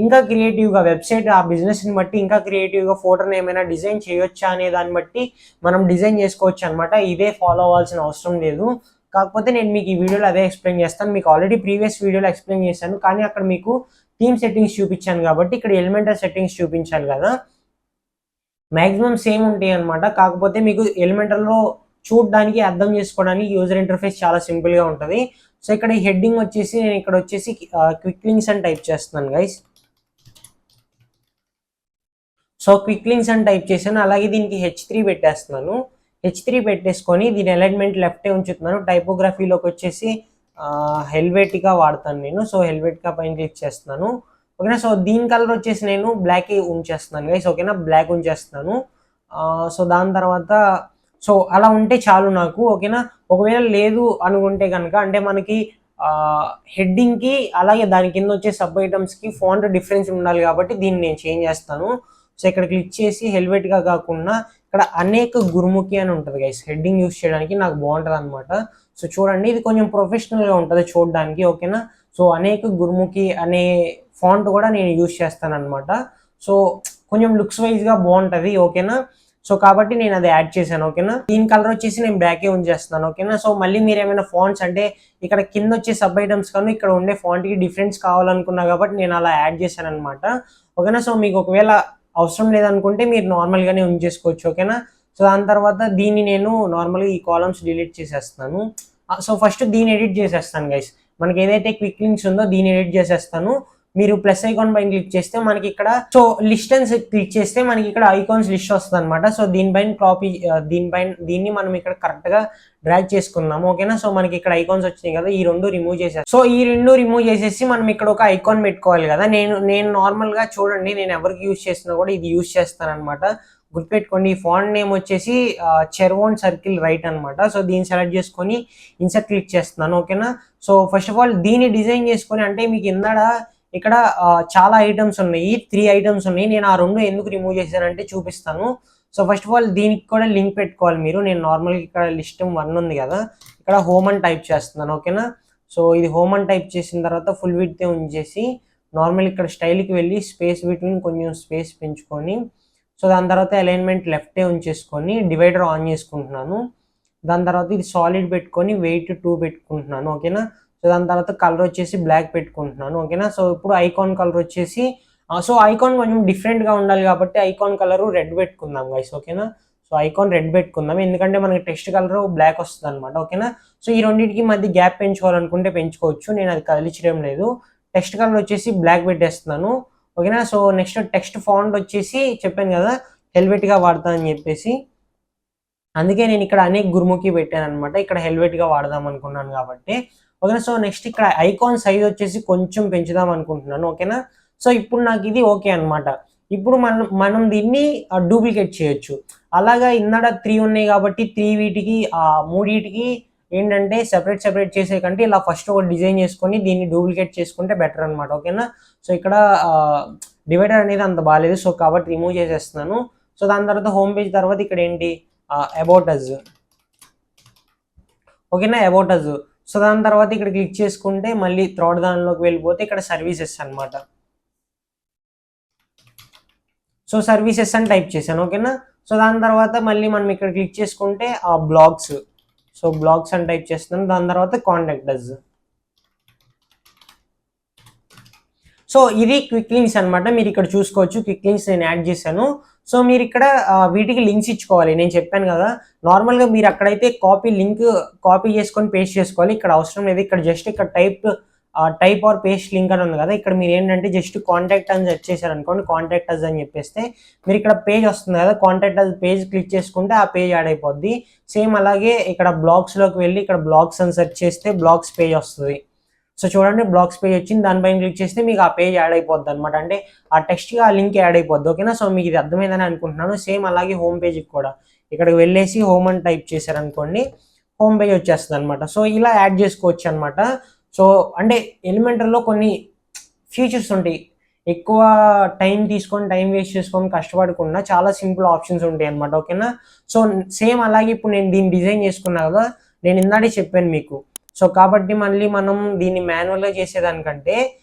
ఇంకా క్రియేటివ్గా వెబ్సైట్ ఆ బిజినెస్ని బట్టి ఇంకా క్రియేటివ్గా ఫోటోని ఏమైనా డిజైన్ చేయొచ్చా అనే దాన్ని బట్టి మనం డిజైన్ చేసుకోవచ్చు అనమాట. ఇదే ఫాలో అవ్వాల్సిన అవసరం లేదు. కాకపోతే నేను మీకు ఈ వీడియోలో అదే ఎక్స్ప్లెయిన్ చేస్తాను. మీకు ఆల్రెడీ ప్రీవియస్ వీడియోలో ఎక్స్ప్లెయిన్ చేశాను, కానీ అక్కడ మీకు థీమ్ సెట్టింగ్స్ చూపించాను కాబట్టి ఇక్కడ ఎలిమెంటల్ సెట్టింగ్స్ చూపించాలి కదా, మ్యాక్సిమం సేమ్ ఉంటాయి అనమాట. కాకపోతే మీకు ఎలిమెంటల్లో చూడడానికి అర్థం చేసుకోవడానికి యూజర్ ఇంటర్ఫేస్ చాలా సింపుల్గా ఉంటుంది. సో ఇక్కడ ఈ హెడ్డింగ్ వచ్చేసి నేను ఇక్కడ వచ్చేసి క్విక్ లింక్స్ అని టైప్ చేస్తున్నాను గైస్. సో క్విక్ లింక్స్ అని టైప్ చేశాను. అలాగే దీనికి H3 పెట్టేస్తున్నాను. H3 పెట్టేసుకొని దీని అలైన్మెంట్ లెఫ్టే ఉంచుతున్నాను. టైపోగ్రఫీలోకి వచ్చేసి హెల్వెటికా వాడతాను నేను. సో హెల్వెటికా పైన క్లిక్ చేస్తున్నాను, ఓకేనా. సో దీని కలర్ వచ్చేసి నేను బ్లాక్ ఉంచేస్తున్నాను గైస్, ఓకేనా, బ్లాక్ ఉంచేస్తున్నాను. సో దాని తర్వాత సో అలా ఉంటే చాలు నాకు, ఓకేనా. ఒకవేళ లేదు అనుకుంటే కనుక అంటే మనకి హెడ్డింగ్కి అలాగే దాని కింద వచ్చే సబ్ ఐటమ్స్కి ఫాంట్ డిఫరెన్స్ ఉండాలి కాబట్టి దీన్ని నేను చేంజ్ చేస్తాను. సో ఇక్కడ క్లిక్ చేసి హెల్వెట్గా కాకుండా ఇక్కడ అనేక గురుముఖి అని ఉంటుంది గైస్, హెడ్డింగ్ యూస్ చేయడానికి నాకు బాగుంటుంది అనమాట. సో చూడండి, ఇది కొంచెం ప్రొఫెషనల్గా ఉంటుంది చూడడానికి, ఓకేనా. సో అనేక గురుముఖి అనే ఫాంట్ కూడా నేను యూజ్ చేస్తాను అనమాట. సో కొంచెం లుక్స్ వైజ్గా బాగుంటుంది, ఓకేనా. సో కాబట్టి నేను అది యాడ్ చేశాను, ఓకేనా. దీని కలర్ వచ్చేసి నేను బ్లాకే ఉంచేస్తాను, ఓకేనా. సో మళ్ళీ మీరు ఏమైనా ఫాంట్స్ అంటే ఇక్కడ కింద వచ్చే సబ్ ఐటమ్స్ కానీ ఇక్కడ ఉండే ఫాంట్కి డిఫరెన్స్ కావాలనుకున్నా కాబట్టి నేను అలా యాడ్ చేశాను అనమాట, ఓకేనా. సో మీకు ఒకవేళ అవసరం లేదనుకుంటే మీరు నార్మల్గానే ఉంచేసుకోవచ్చు, ఓకేనా. సో దాని తర్వాత దీన్ని నేను నార్మల్గా ఈ కాలమ్స్ డిలీట్ చేసేస్తాను. సో ఫస్ట్ దీన్ని ఎడిట్ చేసేస్తాను గైస్. మనకి ఏదైతే క్విక్ లింక్స్ ఉందో దీన్ని ఎడిట్ చేసేస్తాను. మీరు ప్లస్ ఐకాన్ పైన క్లిక్ చేస్తే మనకి ఇక్కడ సో లిస్ట్ అని క్లిక్ చేస్తే మనకి ఇక్కడ ఐకాన్స్ లిస్ట్ వస్తుంది అనమాట. సో దీనిపైన కాపీ దీన్ని మనం ఇక్కడ కరెక్ట్ గా డ్రాగ్ చేసుకున్నాము, ఓకేనా. సో మనకి ఇక్కడ ఐకాన్స్ వచ్చినాయి కదా, ఈ రెండు రిమూవ్ చేసేసి సో ఈ రెండు రిమూవ్ చేసేసి మనం ఇక్కడ ఒక ఐకాన్ పెట్టుకోవాలి కదా. నేను నార్మల్ గా చూడండి, నేను ఎవరికి యూజ్ చేసినా కూడా ఇది యూజ్ చేస్తాను అనమాట. గుర్తుపెట్టుకోండి, ఈ ఫాంట్ నేమ్ వచ్చేసి చెర్వోన్ సర్కిల్ రైట్ అనమాట. సో దీన్ని సెలెక్ట్ చేసుకొని ఇన్సర్ట్ క్లిక్ చేస్తున్నాను, ఓకేనా. సో ఫస్ట్ ఆఫ్ ఆల్ దీన్ని డిజైన్ చేసుకొని అంటే మీకు ఇందాడ ఇక్కడ చాలా ఐటమ్స్ ఉన్నాయి, 3 ఐటమ్స్ ఉన్నాయి. నేను ఆ రెండు ఎందుకు రిమూవ్ చేశానంటే చూపిస్తాను. సో ఫస్ట్ ఆఫ్ ఆల్ దీనికి కూడా లింక్ పెట్టుకోవాలి మీరు. నేను నార్మల్గా ఇక్కడ లిస్ట్ 1 ఉంది కదా, ఇక్కడ హోమ్ అని టైప్ చేస్తున్నాను, ఓకేనా. సో ఇది హోమ్ అని టైప్ చేసిన తర్వాత ఫుల్ విడ్త్ ఉంచేసి నార్మల్ ఇక్కడ స్టైల్కి వెళ్ళి స్పేస్ బిట్వీన్ కొంచెం స్పేస్ పెంచుకొని సో దాని తర్వాత అలైన్మెంట్ లెఫ్టే ఉంచేసుకొని డివైడర్ ఆన్ చేసుకుంటున్నాను. దాని తర్వాత ఇది సాలిడ్ పెట్టుకొని వెయిట్ 2 పెట్టుకుంటున్నాను, ఓకేనా. సో దాని తర్వాత కలర్ వచ్చేసి బ్లాక్ పెట్టుకుంటున్నాను, ఓకేనా. సో ఇప్పుడు ఐకాన్ కలర్ వచ్చేసి సో ఐకాన్ కొంచెం డిఫరెంట్గా ఉండాలి కాబట్టి ఐకాన్ కలర్ రెడ్ పెట్టుకుందాం గైస్, ఓకేనా. సో ఐకాన్ రెడ్ పెట్టుకుందాం, ఎందుకంటే మనకి టెక్స్ట్ కలర్ బ్లాక్ వస్తుంది అనమాట, ఓకేనా. సో ఈ రెండింటికి మధ్య గ్యాప్ పెంచుకోవాలనుకుంటే పెంచుకోవచ్చు, నేను అది కదిలించడం లేదు. టెక్స్ట్ కలర్ వచ్చేసి బ్లాక్ పెట్టేస్తున్నాను, ఓకేనా. సో నెక్స్ట్ టెక్స్ట్ ఫాంట్ వచ్చేసి చెప్పాను కదా హెల్వెట్గా వాడతానని చెప్పేసి, అందుకే నేను ఇక్కడ అనేక గురుముఖి పెట్టాను అనమాట. ఇక్కడ హెల్వెట్గా వాడదాం అనుకున్నాను కాబట్టి, ఓకేనా. సో నెక్స్ట్ ఇక్కడ ఐకాన్ సైజ్ వచ్చేసి కొంచెం పెంచుదాం అనుకుంటున్నాను, ఓకేనా. సో ఇప్పుడు నాకు ఇది ఓకే అనమాట. ఇప్పుడు మనం దీన్ని డూప్లికేట్ చేయొచ్చు. అలాగా ఇందాక 3 ఉన్నాయి కాబట్టి 3 వీటికి 3 వీటికి ఏంటంటే సెపరేట్ చేసే కంటే ఇలా ఫస్ట్ ఒక డిజైన్ చేసుకొని దీన్ని డూప్లికేట్ చేసుకుంటే బెటర్ అనమాట, ఓకేనా. సో ఇక్కడ డివైడర్ అనేది అంత బాగాలేదు, సో కాబట్టి రిమూవ్ చేసేస్తున్నాను. సో దాని తర్వాత హోమ్ పేజ్ తర్వాత ఇక్కడ ఏంటి అబౌట్ అస్, ఓకేనా, అబౌట్ అస్. సో దాని తర్వాత ఇక్కడ క్లిక్ చేసుకుంటే మళ్ళీ థర్డ్ దానిలోకి వెళ్ళిపోతే ఇక్కడ సర్వీసెస్ అనమాట. సో సర్వీసెస్ అని టైప్ చేశాను, ఓకేనా. సో దాని తర్వాత మళ్ళీ మనం ఇక్కడ క్లిక్ చేసుకుంటే బ్లాగ్స్. సో బ్లాగ్స్ అని టైప్ చేస్తున్నాను. దాని తర్వాత కాంటాక్ట్ అస్. సో ఇది క్విక్ లింక్స్ అనమాట. మీరు ఇక్కడ చూసుకోవచ్చు క్విక్ లింక్స్ నేను యాడ్ చేశాను. సో మీరు ఇక్కడ వీటికి లింక్స్ ఇచ్చుకోవాలి. నేను చెప్పాను కదా, నార్మల్గా మీరు అక్కడైతే లింక్ కాపీ చేసుకొని పేస్ట్ చేసుకోవాలి. ఇక్కడ అవసరం లేదు. ఇక్కడ జస్ట్ ఇక్కడ టైప్ ఆర్ పేస్ట్ లింక్ అని ఉంది కదా, ఇక్కడ మీరు ఏంటంటే జస్ట్ కాంటాక్ట్ అని సెర్చ్ చేశారనుకోండి, కాంటాక్ట్ అస్ అని చెప్పేస్తే మీరు ఇక్కడ పేజ్ వస్తుంది కదా, కాంటాక్ట్ అస్ పేజ్ క్లిక్ చేసుకుంటే ఆ పేజ్ యాడ్ అయిపోద్ది. సేమ్ అలాగే ఇక్కడ బ్లాగ్స్లోకి వెళ్ళి ఇక్కడ బ్లాగ్స్ అని సెర్చ్ చేస్తే బ్లాగ్స్ పేజ్ వస్తుంది. సో చూడండి బ్లాగ్స్ పేజ్ వచ్చింది, దానిపైన క్లిక్ చేస్తే మీకు ఆ పేజ్ యాడ్ అయిపోద్ది అనమాట. అంటే ఆ టెక్స్ట్కి ఆ లింక్ యాడ్ అయిపోద్ది. ఓకేనా. సో మీకు ఇది అర్థమైందని అనుకుంటున్నాను. సేమ్ అలాగే హోమ్ పేజ్కి కూడా ఇక్కడికి వెళ్ళేసి హోమ్ అని టైప్ చేశారనుకోండి, హోమ్ పేజ్ వచ్చేస్తుంది అనమాట. సో ఇలా యాడ్ చేసుకోవచ్చు అనమాట. సో అంటే ఎలిమెంటర్లో కొన్ని ఫీచర్స్ ఉంటాయి, ఎక్కువ టైం వేస్ట్ చేసుకొని కష్టపడకుండా చాలా సింపుల్ ఆప్షన్స్ ఉంటాయి అనమాట. ఓకేనా. సో సేమ్ అలాగే ఇప్పుడు నేను దీన్ని డిజైన్ చేసుకున్నా కదా, నేను ఇందాకే చెప్పాను మీకు. సో కాబట్టి మళ్ళీ మనం దీన్ని మాన్యువల్గా చేసేదానికంటే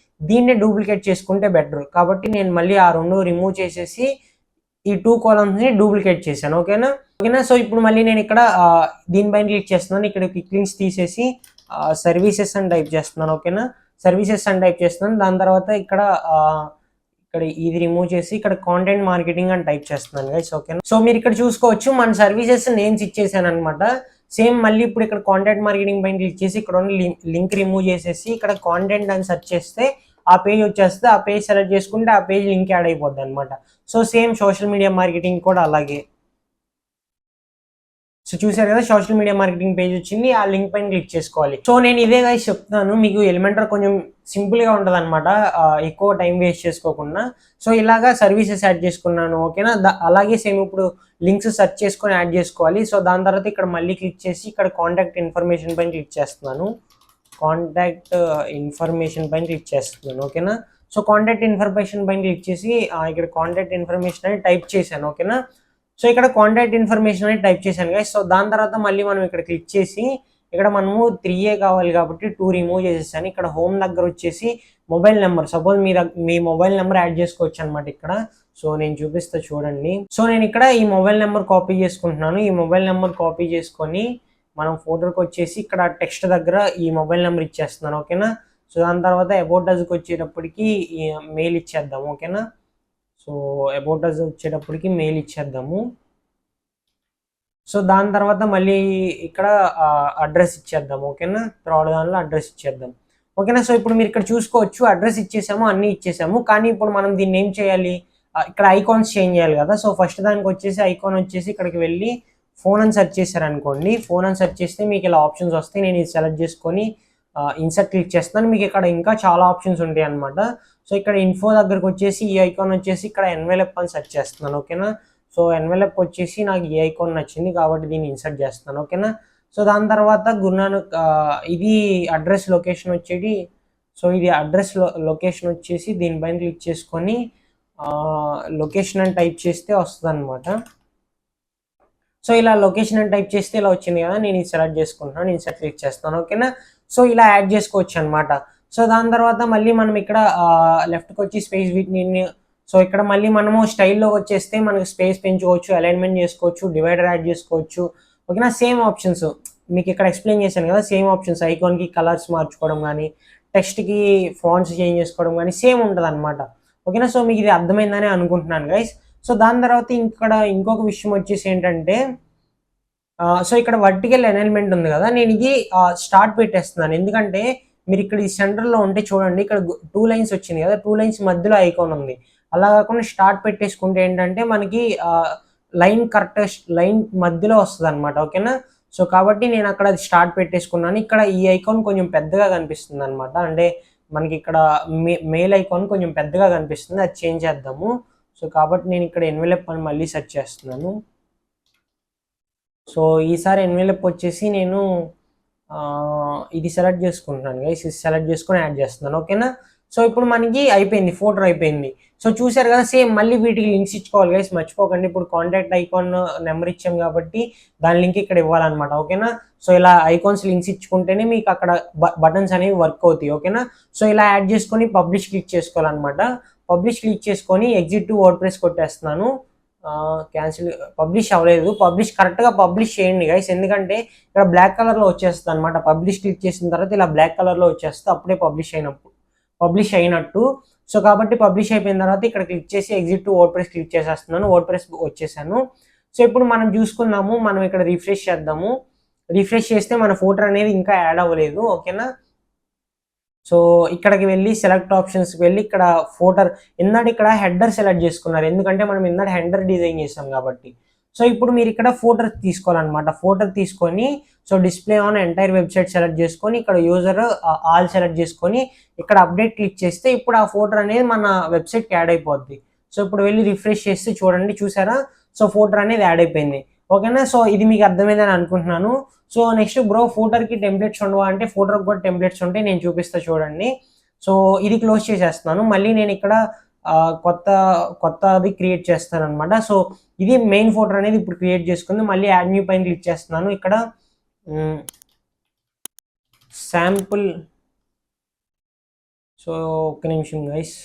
దీన్ని డూప్లికేట్ చేసుకుంటే బెటర్. కాబట్టి నేను మళ్ళీ ఆ రెండు రిమూవ్ చేసేసి ఈ 2 కాలమ్స్ని డూప్లికేట్ చేశాను. ఓకేనా. సో ఇప్పుడు మళ్ళీ నేను ఇక్కడ దీనిపైన క్లిక్ చేస్తున్నాను. ఇక్కడ క్లిక్ లింక్స్ తీసేసి సర్వీసెస్ అని టైప్ చేస్తున్నాను. ఓకేనా. సర్వీసెస్ అని టైప్ చేస్తున్నాను. దాని తర్వాత ఇక్కడ ఇది రిమూవ్ చేసి ఇక్కడ కాంటెంట్ మార్కెటింగ్ అని టైప్ చేస్తున్నాను గైస్. ఓకేనా. సో మీరు ఇక్కడ చూసుకోవచ్చు మన సర్వీసెస్ నేమ్స్ ఇచ్చేసాను అనమాట. సేమ్ మళ్ళీ ఇప్పుడు ఇక్కడ కాంటెంట్ మార్కెటింగ్ పైన క్లిక్ చేసి ఇక్కడ ఉన్న లింక్ రిమూవ్ చేసేసి ఇక్కడ కాంటెంట్ అని సెర్చ్ చేస్తే ఆ పేజ్ వచ్చేస్తే ఆ పేజ్ సెలెక్ట్ చేసుకుంటే ఆ పేజ్ లింక్ యాడ్ అయిపోద్ది అనమాట. So same social media marketing కూడా అలాగే. సో చూసారు కదా, సోషల్ మీడియా మార్కెటింగ్ పేజ్ వచ్చింది, ఆ లింక్ పైన క్లిక్ చేసుకోవాలి. సో నేను ఇదే గైస్ చెప్తున్నాను మీకు, ఎలిమెంటర్ కొంచెం సింపుల్గా ఉంటుంది అనమాట, ఎక్కువ టైం వేస్ట్ చేసుకోకుండా. సో ఇలాగా సర్వీసెస్ యాడ్ చేసుకున్నాను. ఓకేనా. అలాగే సేమ్ ఇప్పుడు లింక్స్ సెర్చ్ చేసుకొని యాడ్ చేసుకోవాలి. సో దాని తర్వాత ఇక్కడ మళ్ళీ క్లిక్ చేసి ఇక్కడ కాంటాక్ట్ ఇన్ఫర్మేషన్ పైన క్లిక్ చేస్తున్నాను. ఓకేనా. సో కాంటాక్ట్ ఇన్ఫర్మేషన్ పైన క్లిక్ చేసి ఇక్కడ కాంటాక్ట్ ఇన్ఫర్మేషన్ అని టైప్ చేశాను. ఓకేనా. సో ఇక్కడ కాంటాక్ట్ ఇన్ఫర్మేషన్ అని టైప్ చేశాను గైస్. సో దాని తర్వాత మళ్ళీ మనం ఇక్కడ క్లిక్ చేసి ఇక్కడ మనము 3A కావాలి కాబట్టి 2 రిమూవ్ చేసేసాను. ఇక్కడ హోమ్ దగ్గర వచ్చేసి మొబైల్ నెంబర్, సపోజ్ మీ మొబైల్ నెంబర్ యాడ్ చేసుకోవచ్చు అనమాట ఇక్కడ. సో నేను చూపిస్తా చూడండి. సో నేను ఇక్కడ ఈ మొబైల్ నెంబర్ కాపీ చేసుకుంటున్నాను. ఈ మొబైల్ నెంబర్ కాపీ చేసుకొని మనం ఫోటోకి వచ్చేసి ఇక్కడ టెక్స్ట్ దగ్గర ఈ మొబైల్ నెంబర్ ఇచ్చేస్తున్నాను. ఓకేనా. సో దాని తర్వాత అబౌట్ అస్కి వచ్చేటప్పటికి మెయిల్ ఇచ్చేద్దాం. ఓకేనా. సో అబౌట్ అస్ వచ్చేటప్పటికి మెయిల్ ఇచ్చేద్దాము. సో దాని తర్వాత మళ్ళీ ఇక్కడ అడ్రస్ ఇచ్చేద్దాం. ఓకేనా. థర్డ్ దానిలో అడ్రస్ ఇచ్చేద్దాం. ఓకేనా. సో ఇప్పుడు మీరు ఇక్కడ చూసుకోవచ్చు అడ్రస్ ఇచ్చేసాము, అన్నీ ఇచ్చేసాము. కానీ ఇప్పుడు మనం దీన్ని ఏం చేయాలి, ఇక్కడ ఐకాన్స్ చేంజ్ చేయాలి కదా. సో ఫస్ట్ దానికి వచ్చేసి ఐకాన్ వచ్చేసి ఇక్కడికి వెళ్ళి ఫోన్ అని సెర్చ్ చేశారనుకోండి, ఫోన్ అని సెర్చ్ చేస్తే మీకు ఇలా ఆప్షన్స్ వస్తాయి. నేను ఇది సెలెక్ట్ చేసుకొని ఇన్సర్ట్ క్లిక్ చేస్తున్నాను. మీకు ఇక్కడ ఇంకా చాలా ఆప్షన్స్ ఉంటాయి అనమాట. సో ఇక్కడ ఇన్ఫో దగ్గరకు వచ్చేసి ఈ ఐకాన్ వచ్చేసి ఇక్కడ ఎన్వెలప్ అని సెర్చ్ చేస్తున్నాను. ఓకేనా. సో ఎన్వెలప్ వచ్చేసి నాకు ఈ ఐకాన్ నచ్చింది కాబట్టి దీన్ని ఇన్సర్ట్ చేస్తున్నాను. ఓకేనా. సో దాని తర్వాత గురునానక్ ఇది అడ్రస్ లొకేషన్ వచ్చేది. సో ఇది అడ్రస్ లొకేషన్ వచ్చేసి దీనిపైన క్లిక్ చేసుకొని లొకేషన్ అని టైప్ చేస్తే వస్తుంది అనమాట. సో ఇలా లొకేషన్ అని టైప్ చేస్తే ఇలా వచ్చింది కదా, నేను ఇది సెలెక్ట్ చేసుకుంటున్నాను, ఇన్సర్ట్ క్లిక్ చేస్తాను. ఓకేనా. సో ఇలా యాడ్ చేసుకోవచ్చు అనమాట. సో దాని తర్వాత మళ్ళీ మనం ఇక్కడ లెఫ్ట్కి వచ్చి స్పేస్ వీటిని, సో ఇక్కడ మళ్ళీ మనము స్టైల్లో వచ్చేస్తే మనకు స్పేస్ పెంచుకోవచ్చు, అలైన్మెంట్ చేసుకోవచ్చు, డివైడర్ యాడ్ చేసుకోవచ్చు. ఓకేనా. సేమ్ ఆప్షన్స్ మీకు ఇక్కడ ఎక్స్ప్లెయిన్ చేశాను కదా, సేమ్ ఆప్షన్స్ ఐకాన్కి కలర్స్ మార్చుకోవడం కానీ, టెక్స్ట్కి ఫాంట్స్ చేంజ్ చేసుకోవడం కానీ సేమ్ ఉంటుంది అనమాట. ఓకేనా. సో మీకు ఇది అర్థమైందని అనుకుంటున్నాను గైస్. సో దాని తర్వాత ఇక్కడ ఇంకొక విషయం వచ్చేసి ఏంటంటే, సో ఇక్కడ వర్టికల్ అలైన్మెంట్ ఉంది కదా, నేను ఇది స్టార్ట్ పెట్టేస్తున్నాను. ఎందుకంటే మీరు ఇక్కడ ఈ సెంటర్లో ఉంటే చూడండి, ఇక్కడ 2 లైన్స్ వచ్చింది కదా, 2 లైన్స్ మధ్యలో ఐకాన్ ఉంది. అలా కాకుండా స్టార్ట్ పెట్టేసుకుంటే ఏంటంటే మనకి లైన్ మధ్యలో వస్తుంది అనమాట. ఓకేనా. సో కాబట్టి నేను అక్కడ స్టార్ట్ పెట్టేసుకున్నాను. ఇక్కడ ఈ ఐకాన్ కొంచెం పెద్దగా కనిపిస్తుంది అనమాట, అంటే మనకి ఇక్కడ మెయిల్ ఐకాన్ కొంచెం పెద్దగా కనిపిస్తుంది, అది చేంజ్ చేద్దాము. సో కాబట్టి నేను ఇక్కడ ఎన్వెలప్ అని మళ్ళీ సెర్చ్ చేస్తున్నాను. సో ఈసారి ఎన్వెలప్ వచ్చేసి నేను ఇది సెలెక్ట్ చేసుకుంటున్నాను గైస్, ఇది సెలెక్ట్ చేసుకొని యాడ్ చేస్తున్నాను. ఓకేనా. సో ఇప్పుడు మనకి అయిపోయింది, ఫోటో అయిపోయింది. సో చూసారు కదా, సేమ్ మళ్ళీ వీటికి లింక్స్ ఇచ్చుకోవాలి గైస్, మర్చిపోకండి. ఇప్పుడు కాంటాక్ట్ ఐకాన్ నెంబర్ ఇచ్చాం కాబట్టి దాని లింక్ ఇక్కడ ఇవ్వాలన్నమాట. ఓకేనా. సో ఇలా ఐకాన్స్ లింక్స్ ఇచ్చుకుంటేనే మీకు అక్కడ బటన్స్ అనేవి వర్క్ అవుతాయి. ఓకేనా. సో ఇలా యాడ్ చేసుకొని పబ్లిష్ క్లిక్ చేసుకోవాలన్నమాట. పబ్లిష్ క్లిక్ చేసుకొని ఎగ్జిట్ టు వర్డ్ ప్రెస్ కొట్టేస్తున్నాను. క్యాన్సిల్ పబ్లిష్ అవ్వలేదు. కరెక్ట్గా పబ్లిష్ చేయండి గైస్, ఎందుకంటే ఇక్కడ బ్లాక్ కలర్లో వచ్చేస్తుంది అనమాట. పబ్లిష్ క్లిక్ చేసిన తర్వాత ఇలా బ్లాక్ కలర్లో వచ్చేస్తే అప్పుడే పబ్లిష్ అయినట్టు. సో కాబట్టి పబ్లిష్ అయిపోయిన తర్వాత ఇక్కడ క్లిక్ చేసి ఎగ్జిట్ టు వర్డ్ప్రెస్ క్లిక్ చేసేస్తున్నాను. వర్డ్ప్రెస్ వచ్చేసాను. సో ఇప్పుడు మనం చూసుకుందాము, మనం ఇక్కడ రిఫ్రెష్ చేద్దాము. రిఫ్రెష్ చేస్తే మన ఫోటో అనేది ఇంకా యాడ్ అవ్వలేదు. ఓకేనా, సో ఇక్కడికి వెళ్ళి సెలెక్ట్ ఆప్షన్స్కి వెళ్ళి ఇక్కడ ఫోటర్ ఇక్కడ హెడర్ సెలెక్ట్ చేసుకున్నారు, ఎందుకంటే మనం హెడర్ డిజైన్ చేసాం కాబట్టి. సో ఇప్పుడు మీరు ఇక్కడ ఫోటర్ తీసుకోవాలన్నమాట. ఫోటర్ తీసుకొని so display on entire website select చేసుకొని ఇక్కడ యూజర్ ఆల్ సెలెక్ట్ చేసుకొని ఇక్కడ అప్డేట్ క్లిక్ చేస్తే ఇప్పుడు ఆ ఫోటర్ అనేది మన వెబ్సైట్కి యాడ్ అయిపోద్ది. సో ఇప్పుడు వెళ్ళి రిఫ్రెష్ చేస్తే చూడండి, చూసారా, సో ఫోటర్ అనేది యాడ్ అయిపోయింది. ఓకేనా, సో ఇది మీకు అర్థమైందని అనుకుంటున్నాను. సో నెక్స్ట్ బ్రో ఫోటర్కి టెంప్లెట్స్ ఉండవా అంటే ఫోటర్కి కూడా టెంప్లెట్స్ ఉంటాయి, నేను చూపిస్తా చూడండి. సో ఇది క్లోజ్ చేసేస్తున్నాను. మళ్ళీ నేను ఇక్కడ కొత్తది క్రియేట్ చేస్తాను అనమాట. సో ఇది మెయిన్ ఫోటో అనేది ఇప్పుడు క్రియేట్ చేసుకుంది. మళ్ళీ యాడ్ న్యూ పైన క్లిక్ చేస్తున్నాను. ఇక్కడ శాంపుల్, సో ఒక్క నిమిషం గైస్.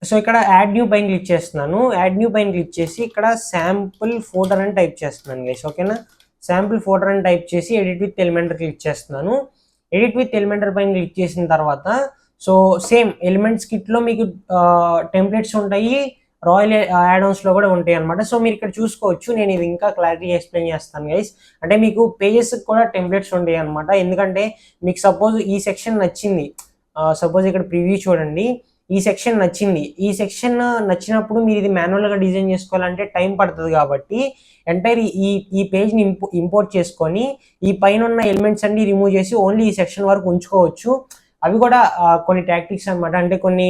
సో ఇక్కడ యాడ్ న్యూ పైన క్లిక్ చేస్తున్నాను. యాడ్ న్యూ పైన క్లిక్ చేసి ఇక్కడ శాంపుల్ ఫోటర్ అని టైప్ చేస్తున్నాను గైస్. ఓకేనా, శాంపుల్ ఫోటర్ అని టైప్ చేసి ఎడిట్ విత్ ఎలిమెంటర్ క్లిక్ చేస్తున్నాను. ఎడిట్ విత్ ఎలిమెంటర్ పైన క్లిక్ చేసిన తర్వాత సో సేమ్ ఎలిమెంట్స్ కిట్లో మీకు టెంప్లెట్స్ ఉంటాయి, రాయల్ యాడ్-ఆన్స్లో కూడా ఉంటాయి అనమాట. సో మీరు ఇక్కడ చూసుకోవచ్చు, నేను ఇది ఇంకా క్లారిటీ ఎక్స్ప్లెయిన్ చేస్తాను గైస్. అంటే మీకు పేజెస్కి కూడా టెంప్లెట్స్ ఉంటాయి అనమాట. ఎందుకంటే మీకు సపోజ్ ఈ సెక్షన్ నచ్చింది, సపోజ్ ఇక్కడ ప్రివ్యూ చూడండి, ఈ సెక్షన్ నచ్చినప్పుడు మీరు ఇది మాన్యువల్గా డిజైన్ చేసుకోవాలంటే టైం పడుతుంది. కాబట్టి ఎంటైర్ ఈ పేజ్ని ఇంపోర్ట్ చేసుకొని ఈ పైన ఉన్న ఎలిమెంట్స్ అన్ని రిమూవ్ చేసి ఓన్లీ ఈ సెక్షన్ వరకు ఉంచుకోవచ్చు. అవి కూడా కొన్ని టాక్టిక్స్ అనమాట. అంటే కొన్ని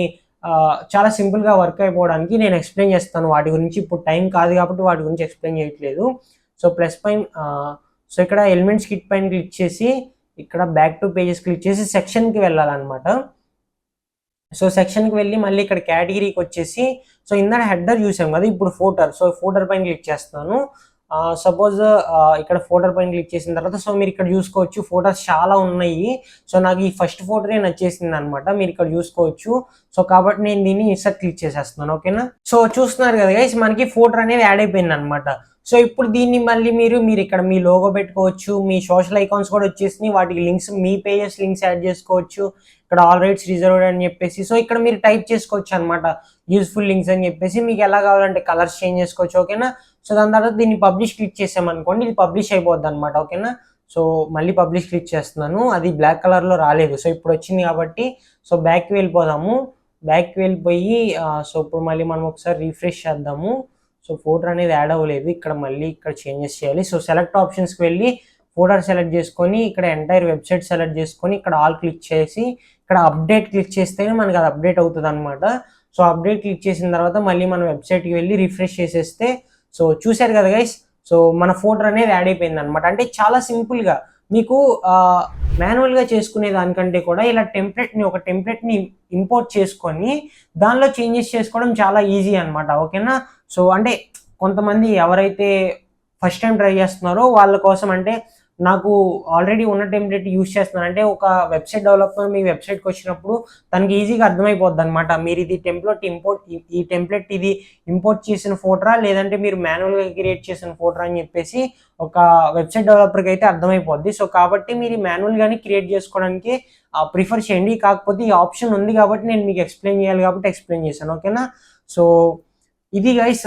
చాలా సింపుల్గా వర్క్ అయిపోవడానికి నేను ఎక్స్ప్లెయిన్ చేస్తాను వాటి గురించి. ఇప్పుడు టైం కాదు కాబట్టి వాటి గురించి ఎక్స్ప్లెయిన్ చేయట్లేదు. సో ప్లస్ పైన సో ఇక్కడ ఎలిమెంట్స్ కిట్ పైన క్లిక్ చేసి ఇక్కడ బ్యాక్ టు పేజెస్ క్లిక్ చేసి సెక్షన్కి వెళ్ళాలన్నమాట. సో సెక్షన్కి వెళ్ళి మళ్ళీ ఇక్కడ కేటగిరీకి వచ్చేసి సో హెడర్ చూసాం కదా, ఇప్పుడు ఫోటర్. సో ఫోటర్ పైన క్లిక్ చేస్తున్నాను. సపోజ్ ఇక్కడ ఫోటర్ పైన క్లిక్ చేసిన తర్వాత సో మీరు ఇక్కడ చూసుకోవచ్చు ఫోటోస్ చాలా ఉన్నాయి. సో నాకు ఈ ఫస్ట్ ఫోటోనే నచ్చేసింది అనమాట, మీరు ఇక్కడ చూసుకోవచ్చు. సో కాబట్టి నేను దీన్ని ఇన్సర్ట్ క్లిక్ చేసేస్తున్నాను. ఓకేనా, సో చూస్తున్నారు కదా గైస్, మనకి ఫోటో అనేది యాడ్ అయిపోయింది అనమాట. సో ఇప్పుడు దీన్ని మళ్ళీ మీరు ఇక్కడ మీ లోగో పెట్టుకోవచ్చు, మీ సోషల్ ఐకాన్స్ కూడా వచ్చేసినాయి, వాటికి లింక్స్, మీ పేజెస్ లింక్స్ యాడ్ చేసుకోవచ్చు. ఇక్కడ ఆల్ రైట్స్ రిజర్వ్డ్ అని చెప్పేసి సో ఇక్కడ మీరు టైప్ చేసుకోవచ్చు అనమాట, యూస్ఫుల్ లింక్స్ అని చెప్పేసి. మీకు ఎలా కావాలంటే కలర్స్ చేంజ్ చేసుకోవచ్చు. ఓకేనా, సో దాని తర్వాత దీన్ని పబ్లిష్ క్లిక్ చేసామనుకోండి, ఇది పబ్లిష్ అయిపోద్ది అనమాట. ఓకేనా, సో మళ్ళీ పబ్లిష్ క్లిక్ చేస్తున్నాను, అది బ్లాక్ కలర్లో రాలేదు. సో ఇప్పుడు వచ్చింది కాబట్టి సో బ్యాక్కి వెళ్ళిపోదాము. బ్యాక్కి వెళ్ళిపోయి సో ఇప్పుడు మళ్ళీ మనం ఒకసారి రిఫ్రెష్ చేద్దాము. సో ఫోటో అనేది యాడ్ అవ్వలేదు, ఇక్కడ మళ్ళీ ఇక్కడ చేంజెస్ చేయాలి. సో సెలెక్ట్ ఆప్షన్స్కి వెళ్ళి ఫోటో సెలెక్ట్ చేసుకొని ఇక్కడ ఎంటైర్ వెబ్సైట్ సెలెక్ట్ చేసుకొని ఇక్కడ ఆల్ క్లిక్ చేసి ఇక్కడ అప్డేట్ క్లిక్ చేస్తేనే మనకి అది అప్డేట్ అవుతుంది అనమాట. సో అప్డేట్ క్లిక్ చేసిన తర్వాత మళ్ళీ మనం వెబ్సైట్కి వెళ్ళి రిఫ్రెష్ చేసేస్తే సో చూశారు కదా గైస్, సో మన ఫోటో అనేది యాడ్ అయిపోయింది అనమాట. అంటే చాలా సింపుల్గా మీకు మాన్యువల్గా చేసుకునే దానికంటే కూడా ఇలా ఒక టెంప్లెట్ని ఇంపోర్ట్ చేసుకొని దానిలో చేంజెస్ చేసుకోవడం చాలా ఈజీ అనమాట. ఓకేనా, సో అంటే కొంతమంది ఎవరైతే ఫస్ట్ టైం ట్రై చేస్తున్నారో వాళ్ళ కోసం, అంటే నాకు ఆల్రెడీ ఉన్న టెంప్లెట్ యూజ్ చేస్తున్నాను అంటే ఒక వెబ్సైట్ డెవలపర్ మీ వెబ్సైట్కి వచ్చినప్పుడు తనకి ఈజీగా అర్థమైపోద్ది అనమాట. మీరు ఇది ఈ టెంప్లెట్ ఇది ఇంపోర్ట్ చేసిన ఫోటోరా లేదంటే మీరు మాన్యువల్గా క్రియేట్ చేసిన ఫోటోరా అని చెప్పేసి ఒక వెబ్సైట్ డెవలపర్కి అయితే అర్థమైపోద్ది. సో కాబట్టి మీరు మాన్యువల్గానే క్రియేట్ చేసుకోవడానికి ప్రిఫర్ చేయండి. కాకపోతే ఈ ఆప్షన్ ఉంది కాబట్టి నేను మీకు ఎక్స్ప్లెయిన్ చేయాలి కాబట్టి ఎక్స్ప్లెయిన్ చేశాను. ఓకేనా, సో ఇది guys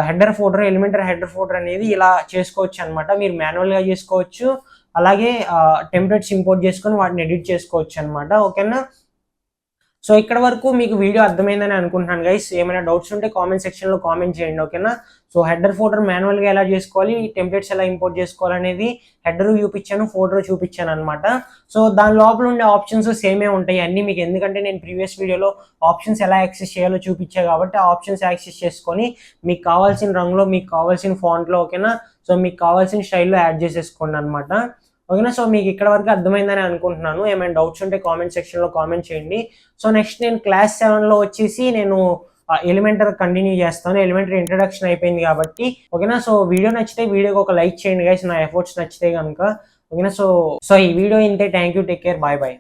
header photo, elementary header photo అనేది ఇలా చేసుకోవచ్చు అనమాట. మీరు మాన్యువల్గా చేసుకోవచ్చు, అలాగే టెంప్లెట్స్ ఇంపోర్ట్ చేసుకొని వాటిని ఎడిట్ చేసుకోవచ్చు అనమాట. ఓకేనా, సో ఇక్కడ వరకు మీకు వీడియో అర్థమైందని అనుకుంటున్నాను గైస్. ఏమైనా డౌట్స్ ఉంటే కామెంట్ సెక్షన్లో కామెంట్ చేయండి. ఓకేనా, సో హెడర్ ఫోటో మాన్యువల్గా ఎలా చేసుకోవాలి, టెంప్లెట్స్ ఎలా ఇంపోర్ట్ చేసుకోవాలనేది హెడర్ చూపించాను, ఫోటో చూపించాను అనమాట. సో దాని లోపల ఉండే ఆప్షన్స్ సేమే ఉంటాయి అన్నీ మీకు, ఎందుకంటే నేను ప్రీవియస్ వీడియోలో ఆప్షన్స్ ఎలా యాక్సెస్ చేయాలో చూపించా కాబట్టి ఆ ఆప్షన్స్ యాక్సెస్ చేసుకొని మీకు కావాల్సిన రంగులో, మీకు కావాల్సిన ఫాంట్లో, ఓకేనా, సో మీకు కావాల్సిన స్టైల్లో యాడ్ చేసేసుకోండి అనమాట. ఓకేనా, సో మీకు ఇక్కడ వరకు అర్థమైందని అనుకుంటున్నాను. ఏమైనా డౌట్స్ ఉంటే కామెంట్ సెక్షన్లో కామెంట్ చేయండి. సో నెక్స్ట్ నేను క్లాస్ 7లో వచ్చేసి నేను ఎలిమెంటరీ కంటిన్యూ చేస్తాను. ఎలిమెంటరీ ఇంట్రడక్షన్ అయిపోయింది కాబట్టి. ఓకేనా, సో వీడియో నచ్చితే వీడియోకి ఒక లైక్ చేయండి గైస్, నా ఎఫర్ట్స్ నచ్చితే కనుక. ఓకేనా, సో ఈ వీడియో ఇంతే. Thank you, take care, bye bye.